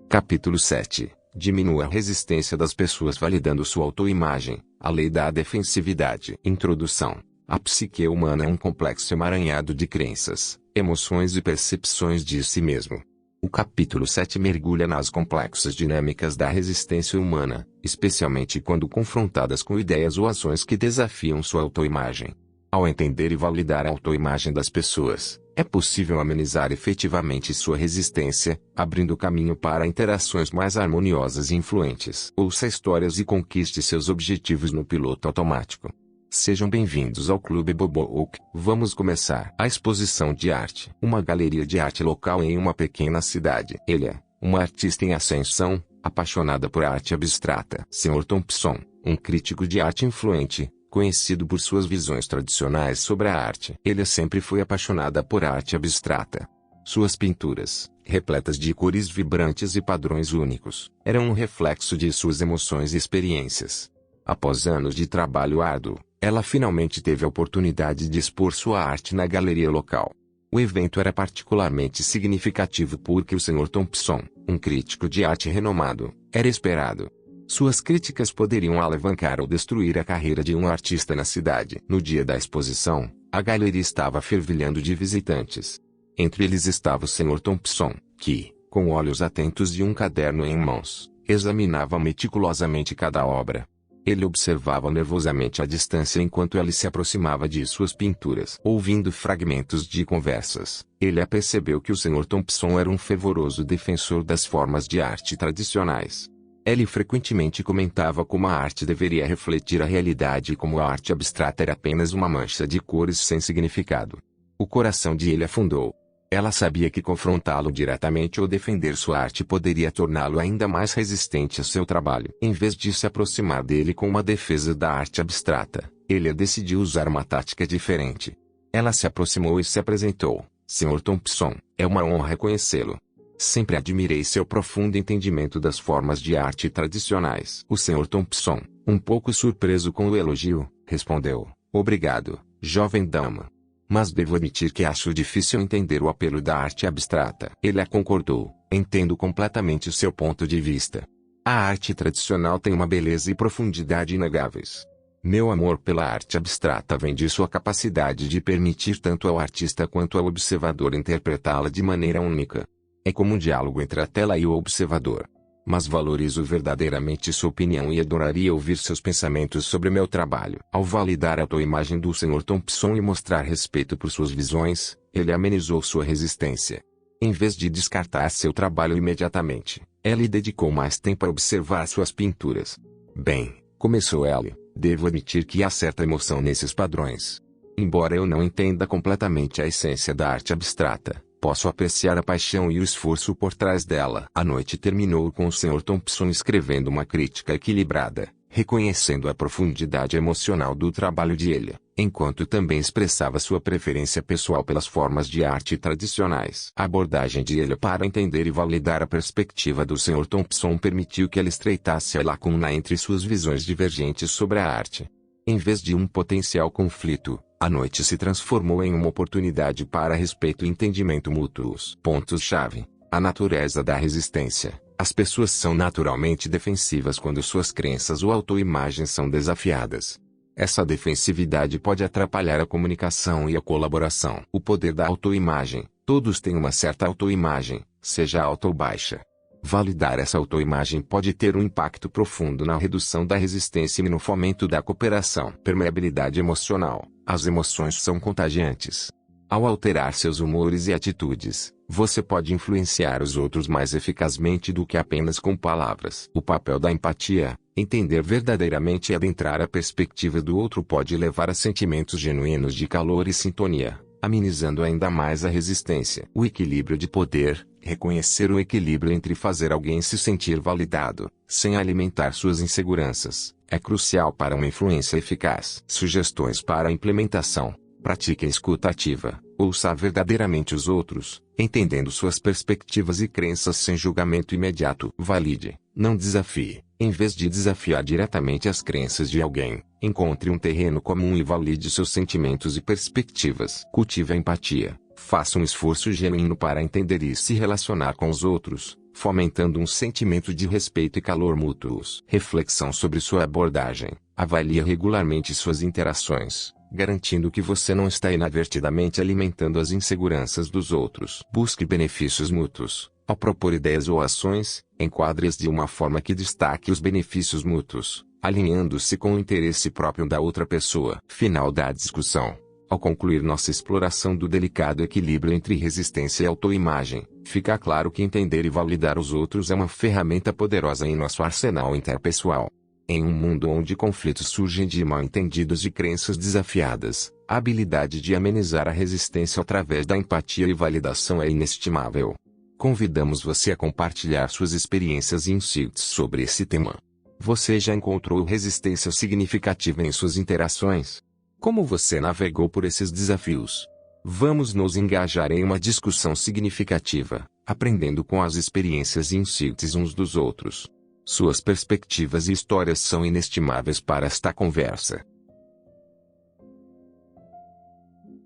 Capítulo 7. Diminua a resistência das pessoas validando sua autoimagem, a lei da defensividade. Introdução. A psique humana é um complexo emaranhado de crenças, emoções e percepções de si mesmo. O capítulo 7 mergulha nas complexas dinâmicas da resistência humana, especialmente quando confrontadas com ideias ou ações que desafiam sua autoimagem. Ao entender e validar a autoimagem das pessoas, é possível amenizar efetivamente sua resistência, abrindo caminho para interações mais harmoniosas e influentes. Ouça histórias e conquiste seus objetivos no piloto automático. Sejam bem-vindos ao Clube Bobook. Vamos começar. A exposição de arte. Uma galeria de arte local em uma pequena cidade. Ele é uma artista em ascensão, apaixonada por arte abstrata. Sr. Thompson, um crítico de arte influente, conhecido por suas visões tradicionais sobre a arte. Ele sempre foi apaixonada por arte abstrata. Suas pinturas, repletas de cores vibrantes e padrões únicos, eram um reflexo de suas emoções e experiências. Após anos de trabalho árduo, ela finalmente teve a oportunidade de expor sua arte na galeria local. O evento era particularmente significativo porque o Sr. Thompson, um crítico de arte renomado, era esperado. Suas críticas poderiam alavancar ou destruir a carreira de um artista na cidade. No dia da exposição, a galeria estava fervilhando de visitantes. Entre eles estava o Sr. Thompson, que, com olhos atentos e um caderno em mãos, examinava meticulosamente cada obra. Ele observava nervosamente a distância enquanto ela se aproximava de suas pinturas. Ouvindo fragmentos de conversas, ele apercebeu que o Sr. Thompson era um fervoroso defensor das formas de arte tradicionais. Ele frequentemente comentava como a arte deveria refletir a realidade e como a arte abstrata era apenas uma mancha de cores sem significado. O coração de ele afundou. Ela sabia que confrontá-lo diretamente ou defender sua arte poderia torná-lo ainda mais resistente a seu trabalho. Em vez de se aproximar dele com uma defesa da arte abstrata, ele decidiu usar uma tática diferente. Ela se aproximou e se apresentou. Sr. Thompson, é uma honra conhecê-lo. Sempre admirei seu profundo entendimento das formas de arte tradicionais. O Sr. Thompson, um pouco surpreso com o elogio, respondeu: obrigado, jovem dama. Mas devo admitir que acho difícil entender o apelo da arte abstrata. Ele concordou: entendo completamente seu ponto de vista. A arte tradicional tem uma beleza e profundidade inegáveis. Meu amor pela arte abstrata vem de sua capacidade de permitir tanto ao artista quanto ao observador interpretá-la de maneira única. É como um diálogo entre a tela e o observador. Mas valorizo verdadeiramente sua opinião e adoraria ouvir seus pensamentos sobre meu trabalho. Ao validar a autoimagem do Sr. Thompson e mostrar respeito por suas visões, ele amenizou sua resistência. Em vez de descartar seu trabalho imediatamente, Ellie dedicou mais tempo a observar suas pinturas. Bem, começou Ellie, devo admitir que há certa emoção nesses padrões. Embora eu não entenda completamente a essência da arte abstrata, posso apreciar a paixão e o esforço por trás dela. A noite terminou com o Sr. Thompson escrevendo uma crítica equilibrada, reconhecendo a profundidade emocional do trabalho de Ellie, enquanto também expressava sua preferência pessoal pelas formas de arte tradicionais. A abordagem de Ellie para entender e validar a perspectiva do Sr. Thompson permitiu que ela estreitasse a lacuna entre suas visões divergentes sobre a arte. Em vez de um potencial conflito, a noite se transformou em uma oportunidade para respeito e entendimento mútuos. Pontos-chave: a natureza da resistência. As pessoas são naturalmente defensivas quando suas crenças ou autoimagem são desafiadas. Essa defensividade pode atrapalhar a comunicação e a colaboração. O poder da autoimagem. Todos têm uma certa autoimagem, seja alta ou baixa. Validar essa autoimagem pode ter um impacto profundo na redução da resistência e no fomento da cooperação. Permeabilidade emocional. As emoções são contagiantes. Ao alterar seus humores e atitudes, você pode influenciar os outros mais eficazmente do que apenas com palavras. O papel da empatia. Entender verdadeiramente e adentrar a perspectiva do outro pode levar a sentimentos genuínos de calor e sintonia, amenizando ainda mais a resistência. O equilíbrio de poder. Reconhecer o equilíbrio entre fazer alguém se sentir validado, sem alimentar suas inseguranças, é crucial para uma influência eficaz. Sugestões para a implementação. Pratique a escuta ativa. Ouça verdadeiramente os outros, entendendo suas perspectivas e crenças sem julgamento imediato. Valide, não desafie. Em vez de desafiar diretamente as crenças de alguém, encontre um terreno comum e valide seus sentimentos e perspectivas. Cultive a empatia. Faça um esforço genuíno para entender e se relacionar com os outros, fomentando um sentimento de respeito e calor mútuos. Reflexão sobre sua abordagem. Avalie regularmente suas interações, garantindo que você não está inadvertidamente alimentando as inseguranças dos outros. Busque benefícios mútuos. Ao propor ideias ou ações, enquadre-as de uma forma que destaque os benefícios mútuos, alinhando-se com o interesse próprio da outra pessoa. Final da discussão. Ao concluir nossa exploração do delicado equilíbrio entre resistência e autoimagem, fica claro que entender e validar os outros é uma ferramenta poderosa em nosso arsenal interpessoal. Em um mundo onde conflitos surgem de mal-entendidos e crenças desafiadas, a habilidade de amenizar a resistência através da empatia e validação é inestimável. Convidamos você a compartilhar suas experiências e insights sobre esse tema. Você já encontrou resistência significativa em suas interações? Como você navegou por esses desafios? Vamos nos engajar em uma discussão significativa, aprendendo com as experiências e insights uns dos outros. Suas perspectivas e histórias são inestimáveis para esta conversa.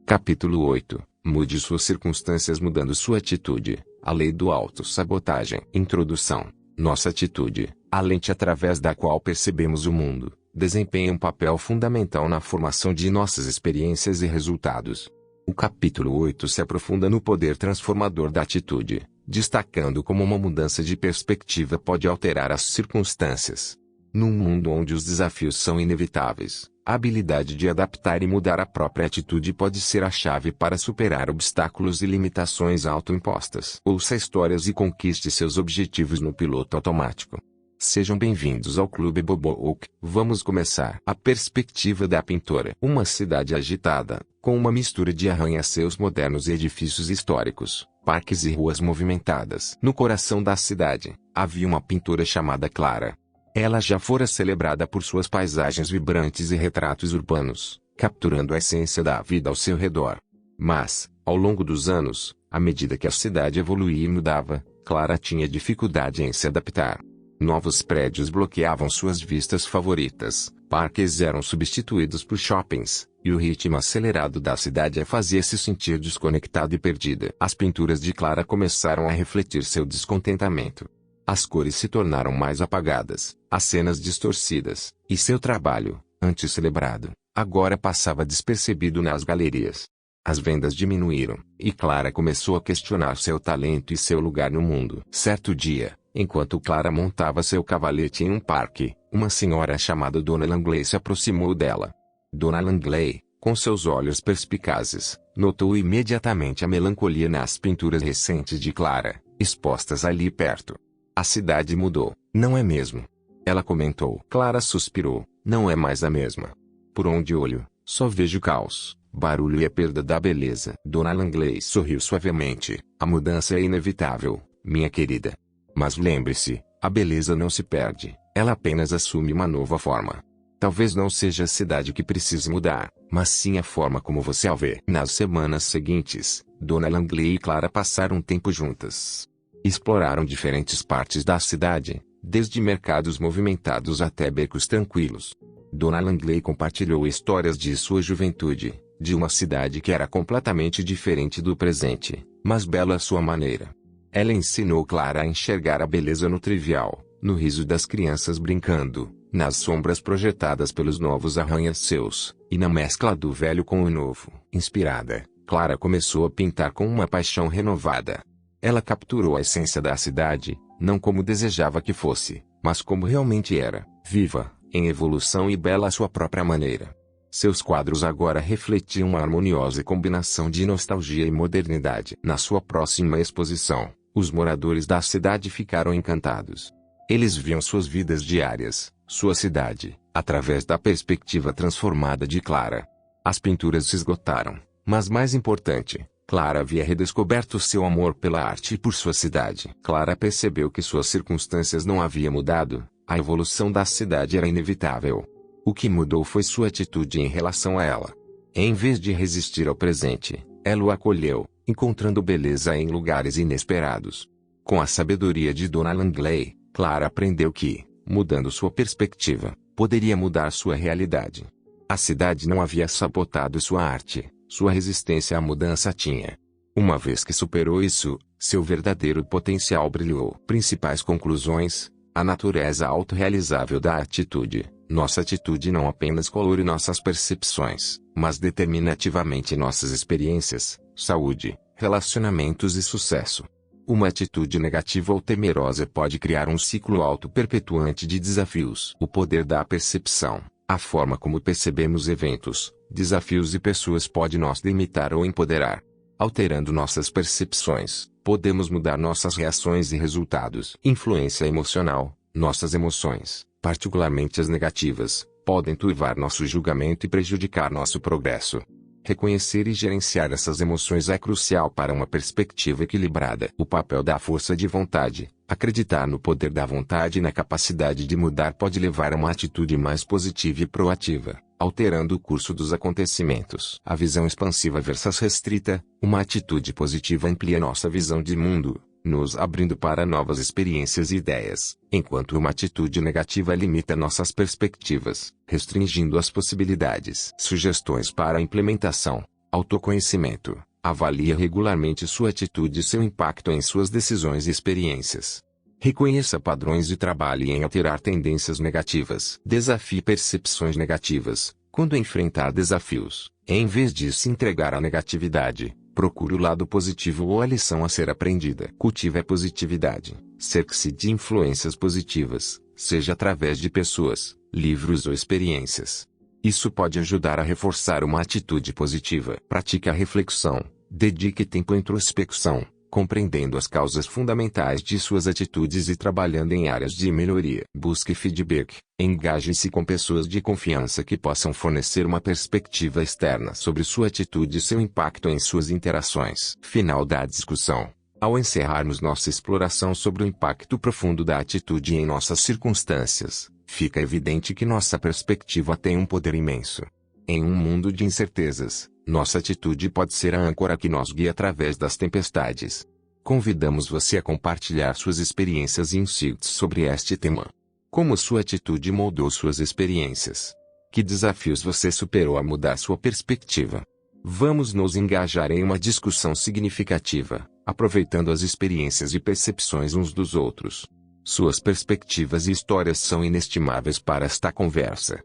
Capítulo 8. Mude suas circunstâncias mudando sua atitude. A lei do autossabotagem. Introdução. Nossa atitude, a lente através da qual percebemos o mundo, desempenha um papel fundamental na formação de nossas experiências e resultados. O capítulo 8 se aprofunda no poder transformador da atitude, destacando como uma mudança de perspectiva pode alterar as circunstâncias. Num mundo onde os desafios são inevitáveis, a habilidade de adaptar e mudar a própria atitude pode ser a chave para superar obstáculos e limitações autoimpostas. Ouça histórias e conquiste seus objetivos no piloto automático. Sejam bem-vindos ao Clube Bobo Oak. Vamos começar. A perspectiva da pintora. Uma cidade agitada, com uma mistura de arranha-céus modernos e edifícios históricos, parques e ruas movimentadas. No coração da cidade, havia uma pintora chamada Clara. Ela já fora celebrada por suas paisagens vibrantes e retratos urbanos, capturando a essência da vida ao seu redor. Mas, ao longo dos anos, à medida que a cidade evoluía e mudava, Clara tinha dificuldade em se adaptar. Novos prédios bloqueavam suas vistas favoritas, parques eram substituídos por shoppings, e o ritmo acelerado da cidade a fazia se sentir desconectada e perdida. As pinturas de Clara começaram a refletir seu descontentamento. As cores se tornaram mais apagadas, as cenas distorcidas, e seu trabalho, antes celebrado, agora passava despercebido nas galerias. As vendas diminuíram, e Clara começou a questionar seu talento e seu lugar no mundo. Certo dia, enquanto Clara montava seu cavalete em um parque, uma senhora chamada Dona Langley se aproximou dela. Dona Langley, com seus olhos perspicazes, notou imediatamente a melancolia nas pinturas recentes de Clara, expostas ali perto. A cidade mudou, não é mesmo? Ela comentou. Clara suspirou, não é mais a mesma. Por onde olho, só vejo caos, barulho e a perda da beleza. Dona Langley sorriu suavemente. A mudança é inevitável, minha querida. Mas lembre-se, a beleza não se perde, ela apenas assume uma nova forma. Talvez não seja a cidade que precise mudar, mas sim a forma como você a vê. Nas semanas seguintes, Dona Langley e Clara passaram tempo juntas. Exploraram diferentes partes da cidade, desde mercados movimentados até becos tranquilos. Dona Langley compartilhou histórias de sua juventude, de uma cidade que era completamente diferente do presente, mas bela à sua maneira. Ela ensinou Clara a enxergar a beleza no trivial, no riso das crianças brincando, nas sombras projetadas pelos novos arranha-céus, e na mescla do velho com o novo. Inspirada, Clara começou a pintar com uma paixão renovada. Ela capturou a essência da cidade, não como desejava que fosse, mas como realmente era, viva, em evolução e bela à sua própria maneira. Seus quadros agora refletiam uma harmoniosa combinação de nostalgia e modernidade. Na sua próxima exposição, os moradores da cidade ficaram encantados. Eles viam suas vidas diárias, sua cidade, através da perspectiva transformada de Clara. As pinturas se esgotaram, mas mais importante, Clara havia redescoberto seu amor pela arte e por sua cidade. Clara percebeu que suas circunstâncias não haviam mudado, a evolução da cidade era inevitável. O que mudou foi sua atitude em relação a ela. Em vez de resistir ao presente, ela o acolheu, encontrando beleza em lugares inesperados. Com a sabedoria de Dona Langley, Clara aprendeu que, mudando sua perspectiva, poderia mudar sua realidade. A cidade não havia sabotado sua arte. Sua resistência à mudança tinha. Uma vez que superou isso, seu verdadeiro potencial brilhou. Principais conclusões: a natureza autorrealizável da atitude. Nossa atitude não apenas colore nossas percepções, mas determina ativamente nossas experiências, saúde, relacionamentos e sucesso. Uma atitude negativa ou temerosa pode criar um ciclo auto-perpetuante de desafios. O poder da percepção, a forma como percebemos eventos, desafios e pessoas pode nos limitar ou empoderar. Alterando nossas percepções, podemos mudar nossas reações e resultados. Influência emocional. Nossas emoções, particularmente as negativas, podem turvar nosso julgamento e prejudicar nosso progresso. Reconhecer e gerenciar essas emoções é crucial para uma perspectiva equilibrada. O papel da força de vontade. Acreditar no poder da vontade e na capacidade de mudar pode levar a uma atitude mais positiva e proativa, alterando o curso dos acontecimentos. A visão expansiva versus restrita. Uma atitude positiva amplia nossa visão de mundo, nos abrindo para novas experiências e ideias, enquanto uma atitude negativa limita nossas perspectivas, restringindo as possibilidades. Sugestões para a implementação. Autoconhecimento. Avalie regularmente sua atitude e seu impacto em suas decisões e experiências. Reconheça padrões de trabalho em alterar tendências negativas. Desafie percepções negativas. Quando enfrentar desafios, em vez de se entregar à negatividade, procure o lado positivo ou a lição a ser aprendida. Cultive a positividade. Cerque-se de influências positivas. seja através de pessoas, livros ou experiências. Isso pode ajudar a reforçar uma atitude positiva. Pratique a reflexão, dedique tempo à introspecção, compreendendo as causas fundamentais de suas atitudes e trabalhando em áreas de melhoria. Busque feedback, engaje-se com pessoas de confiança que possam fornecer uma perspectiva externa sobre sua atitude e seu impacto em suas interações. Final da discussão. Ao encerrarmos nossa exploração sobre o impacto profundo da atitude em nossas circunstâncias, fica evidente que nossa perspectiva tem um poder imenso. Em um mundo de incertezas, nossa atitude pode ser a âncora que nos guia através das tempestades. Convidamos você a compartilhar suas experiências e insights sobre este tema. Como sua atitude moldou suas experiências? Que desafios você superou a mudar sua perspectiva? Vamos nos engajar em uma discussão significativa, aproveitando as experiências e percepções uns dos outros. Suas perspectivas e histórias são inestimáveis para esta conversa.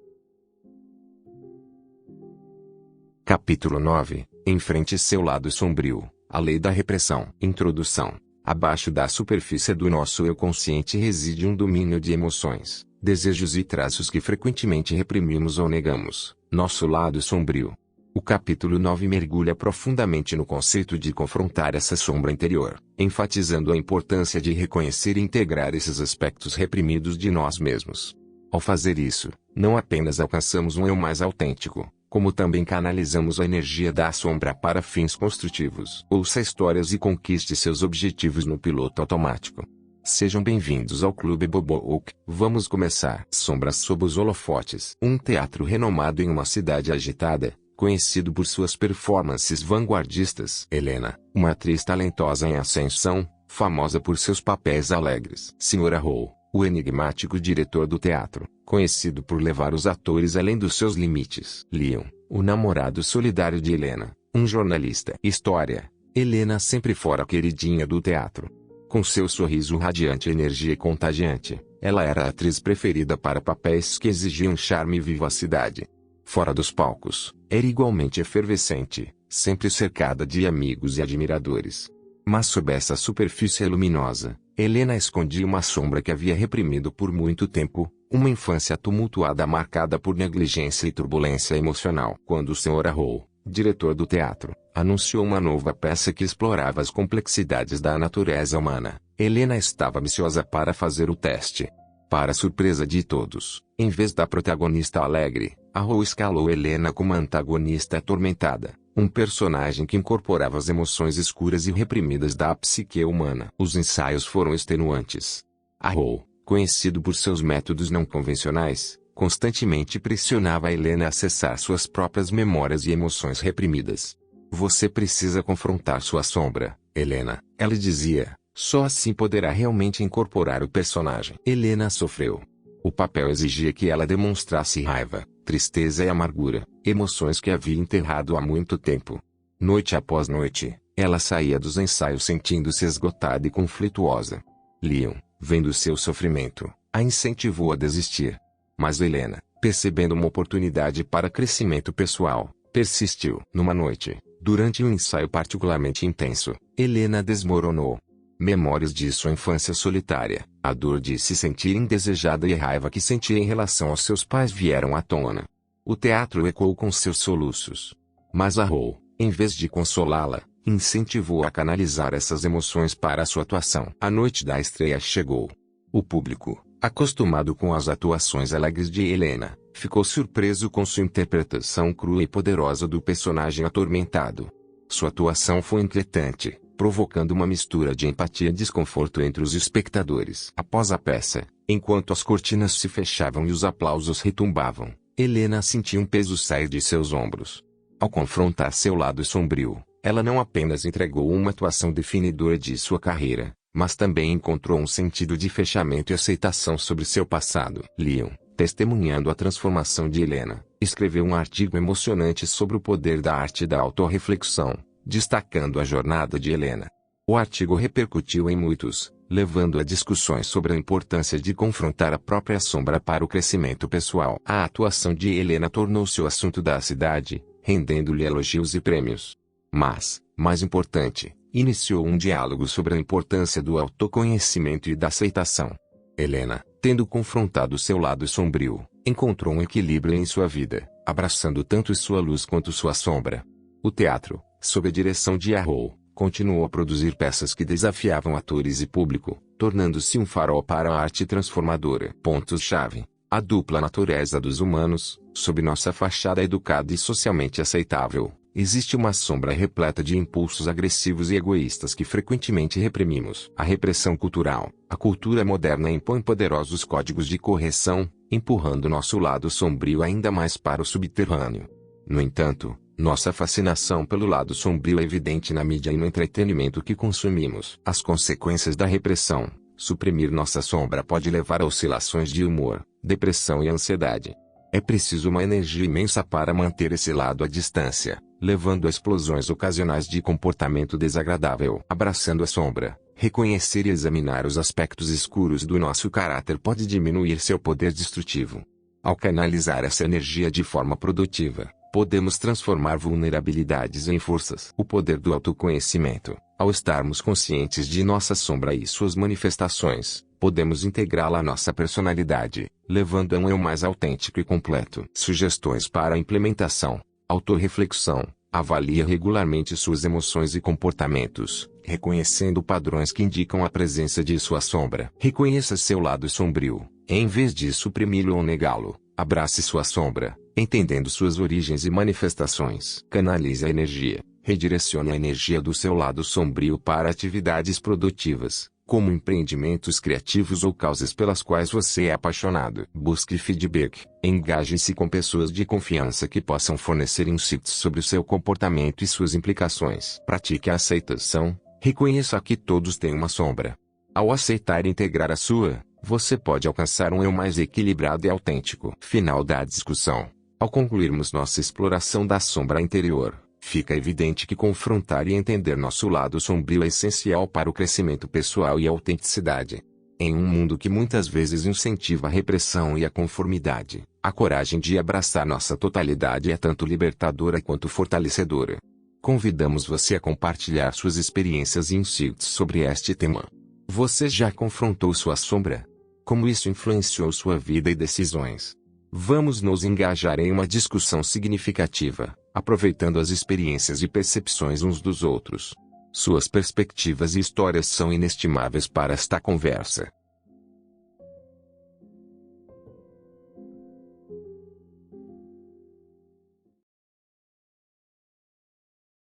Capítulo 9. Enfrente seu lado sombrio. A lei da repressão. Introdução. Abaixo da superfície do nosso eu consciente reside um domínio de emoções, desejos e traços que frequentemente reprimimos ou negamos. Nosso lado sombrio. O capítulo 9 mergulha profundamente no conceito de confrontar essa sombra interior, enfatizando a importância de reconhecer e integrar esses aspectos reprimidos de nós mesmos. Ao fazer isso, não apenas alcançamos um eu mais autêntico, como também canalizamos a energia da sombra para fins construtivos. Ouça histórias e conquiste seus objetivos no piloto automático. Sejam bem-vindos ao Clube Bobook. Vamos começar. Sombras sob os holofotes. Um teatro renomado em uma cidade agitada, conhecido por suas performances vanguardistas. Helena, uma atriz talentosa em ascensão, famosa por seus papéis alegres. Sr. Hall, o enigmático diretor do teatro, conhecido por levar os atores além dos seus limites. Leon, o namorado solidário de Helena, um jornalista. História. Helena sempre fora a queridinha do teatro. Com seu sorriso radiante e energia contagiante, ela era a atriz preferida para papéis que exigiam charme e vivacidade. Fora dos palcos, era igualmente efervescente, sempre cercada de amigos e admiradores. Mas sob essa superfície luminosa, Helena escondia uma sombra que havia reprimido por muito tempo, uma infância tumultuada marcada por negligência e turbulência emocional. Quando o Sr. Hall, diretor do teatro, anunciou uma nova peça que explorava as complexidades da natureza humana, Helena estava ansiosa para fazer o teste. Para surpresa de todos, em vez da protagonista alegre, Hall escalou Helena como antagonista atormentada, um personagem que incorporava as emoções escuras e reprimidas da psique humana. Os ensaios foram extenuantes. Hall, conhecido por seus métodos não convencionais, constantemente pressionava Helena a acessar suas próprias memórias e emoções reprimidas. Você precisa confrontar sua sombra, Helena, ela dizia. Só assim poderá realmente incorporar o personagem. Helena sofreu. O papel exigia que ela demonstrasse raiva, tristeza e amargura, emoções que havia enterrado há muito tempo. Noite após noite, ela saía dos ensaios sentindo-se esgotada e conflituosa. Leon, vendo seu sofrimento, a incentivou a desistir. Mas Helena, percebendo uma oportunidade para crescimento pessoal, persistiu. Numa noite, durante um ensaio particularmente intenso, Helena desmoronou. Memórias de sua infância solitária, a dor de se sentir indesejada e a raiva que sentia em relação aos seus pais vieram à tona. O teatro ecoou com seus soluços. Mas Hall, em vez de consolá-la, incentivou a canalizar essas emoções para a sua atuação. A noite da estreia chegou. O público, acostumado com as atuações alegres de Helena, ficou surpreso com sua interpretação crua e poderosa do personagem atormentado. Sua atuação foi inquietante, provocando uma mistura de empatia e desconforto entre os espectadores. Após a peça, enquanto as cortinas se fechavam e os aplausos retumbavam, Helena sentiu um peso sair de seus ombros. Ao confrontar seu lado sombrio, ela não apenas entregou uma atuação definidora de sua carreira, mas também encontrou um sentido de fechamento e aceitação sobre seu passado. Leon, testemunhando a transformação de Helena, escreveu um artigo emocionante sobre o poder da arte da autorreflexão, destacando a jornada de Helena. O artigo repercutiu em muitos, levando a discussões sobre a importância de confrontar a própria sombra para o crescimento pessoal. A atuação de Helena tornou-se o assunto da cidade, rendendo-lhe elogios e prêmios. Mas, mais importante, iniciou um diálogo sobre a importância do autoconhecimento e da aceitação. Helena, tendo confrontado seu lado sombrio, encontrou um equilíbrio em sua vida, abraçando tanto sua luz quanto sua sombra. O teatro, sob a direção de Arrow, continuou a produzir peças que desafiavam atores e público, tornando-se um farol para a arte transformadora. Pontos-chave: a dupla natureza dos humanos. Sob nossa fachada educada e socialmente aceitável, existe uma sombra repleta de impulsos agressivos e egoístas que frequentemente reprimimos. A repressão cultural. A cultura moderna impõe poderosos códigos de correção, empurrando nosso lado sombrio ainda mais para o subterrâneo. No entanto, nossa fascinação pelo lado sombrio é evidente na mídia e no entretenimento que consumimos. As consequências da repressão. Suprimir nossa sombra pode levar a oscilações de humor, depressão e ansiedade. É preciso uma energia imensa para manter esse lado à distância, levando a explosões ocasionais de comportamento desagradável. Abraçando a sombra, reconhecer e examinar os aspectos escuros do nosso caráter pode diminuir seu poder destrutivo. Ao canalizar essa energia de forma produtiva, podemos transformar vulnerabilidades em forças. O poder do autoconhecimento. Ao estarmos conscientes de nossa sombra e suas manifestações, podemos integrá-la à nossa personalidade, levando a um eu mais autêntico e completo. Sugestões para a implementação. Autorreflexão. Avalie regularmente suas emoções e comportamentos, reconhecendo padrões que indicam a presença de sua sombra. Reconheça seu lado sombrio, em vez de suprimi-lo ou negá-lo. Abrace sua sombra, entendendo suas origens e manifestações. Canalize a energia. Redirecione a energia do seu lado sombrio para atividades produtivas, como empreendimentos criativos ou causas pelas quais você é apaixonado. Busque feedback. Engaje-se com pessoas de confiança que possam fornecer insights sobre o seu comportamento e suas implicações. Pratique a aceitação. Reconheça que todos têm uma sombra. Ao aceitar e integrar a sua, você pode alcançar um eu mais equilibrado e autêntico. Final da discussão. Ao concluirmos nossa exploração da sombra interior, fica evidente que confrontar e entender nosso lado sombrio é essencial para o crescimento pessoal e a autenticidade. Em um mundo que muitas vezes incentiva a repressão e a conformidade, a coragem de abraçar nossa totalidade é tanto libertadora quanto fortalecedora. Convidamos você a compartilhar suas experiências e insights sobre este tema. Você já confrontou sua sombra? Como isso influenciou sua vida e decisões? Vamos nos engajar em uma discussão significativa, aproveitando as experiências e percepções uns dos outros. Suas perspectivas e histórias são inestimáveis para esta conversa.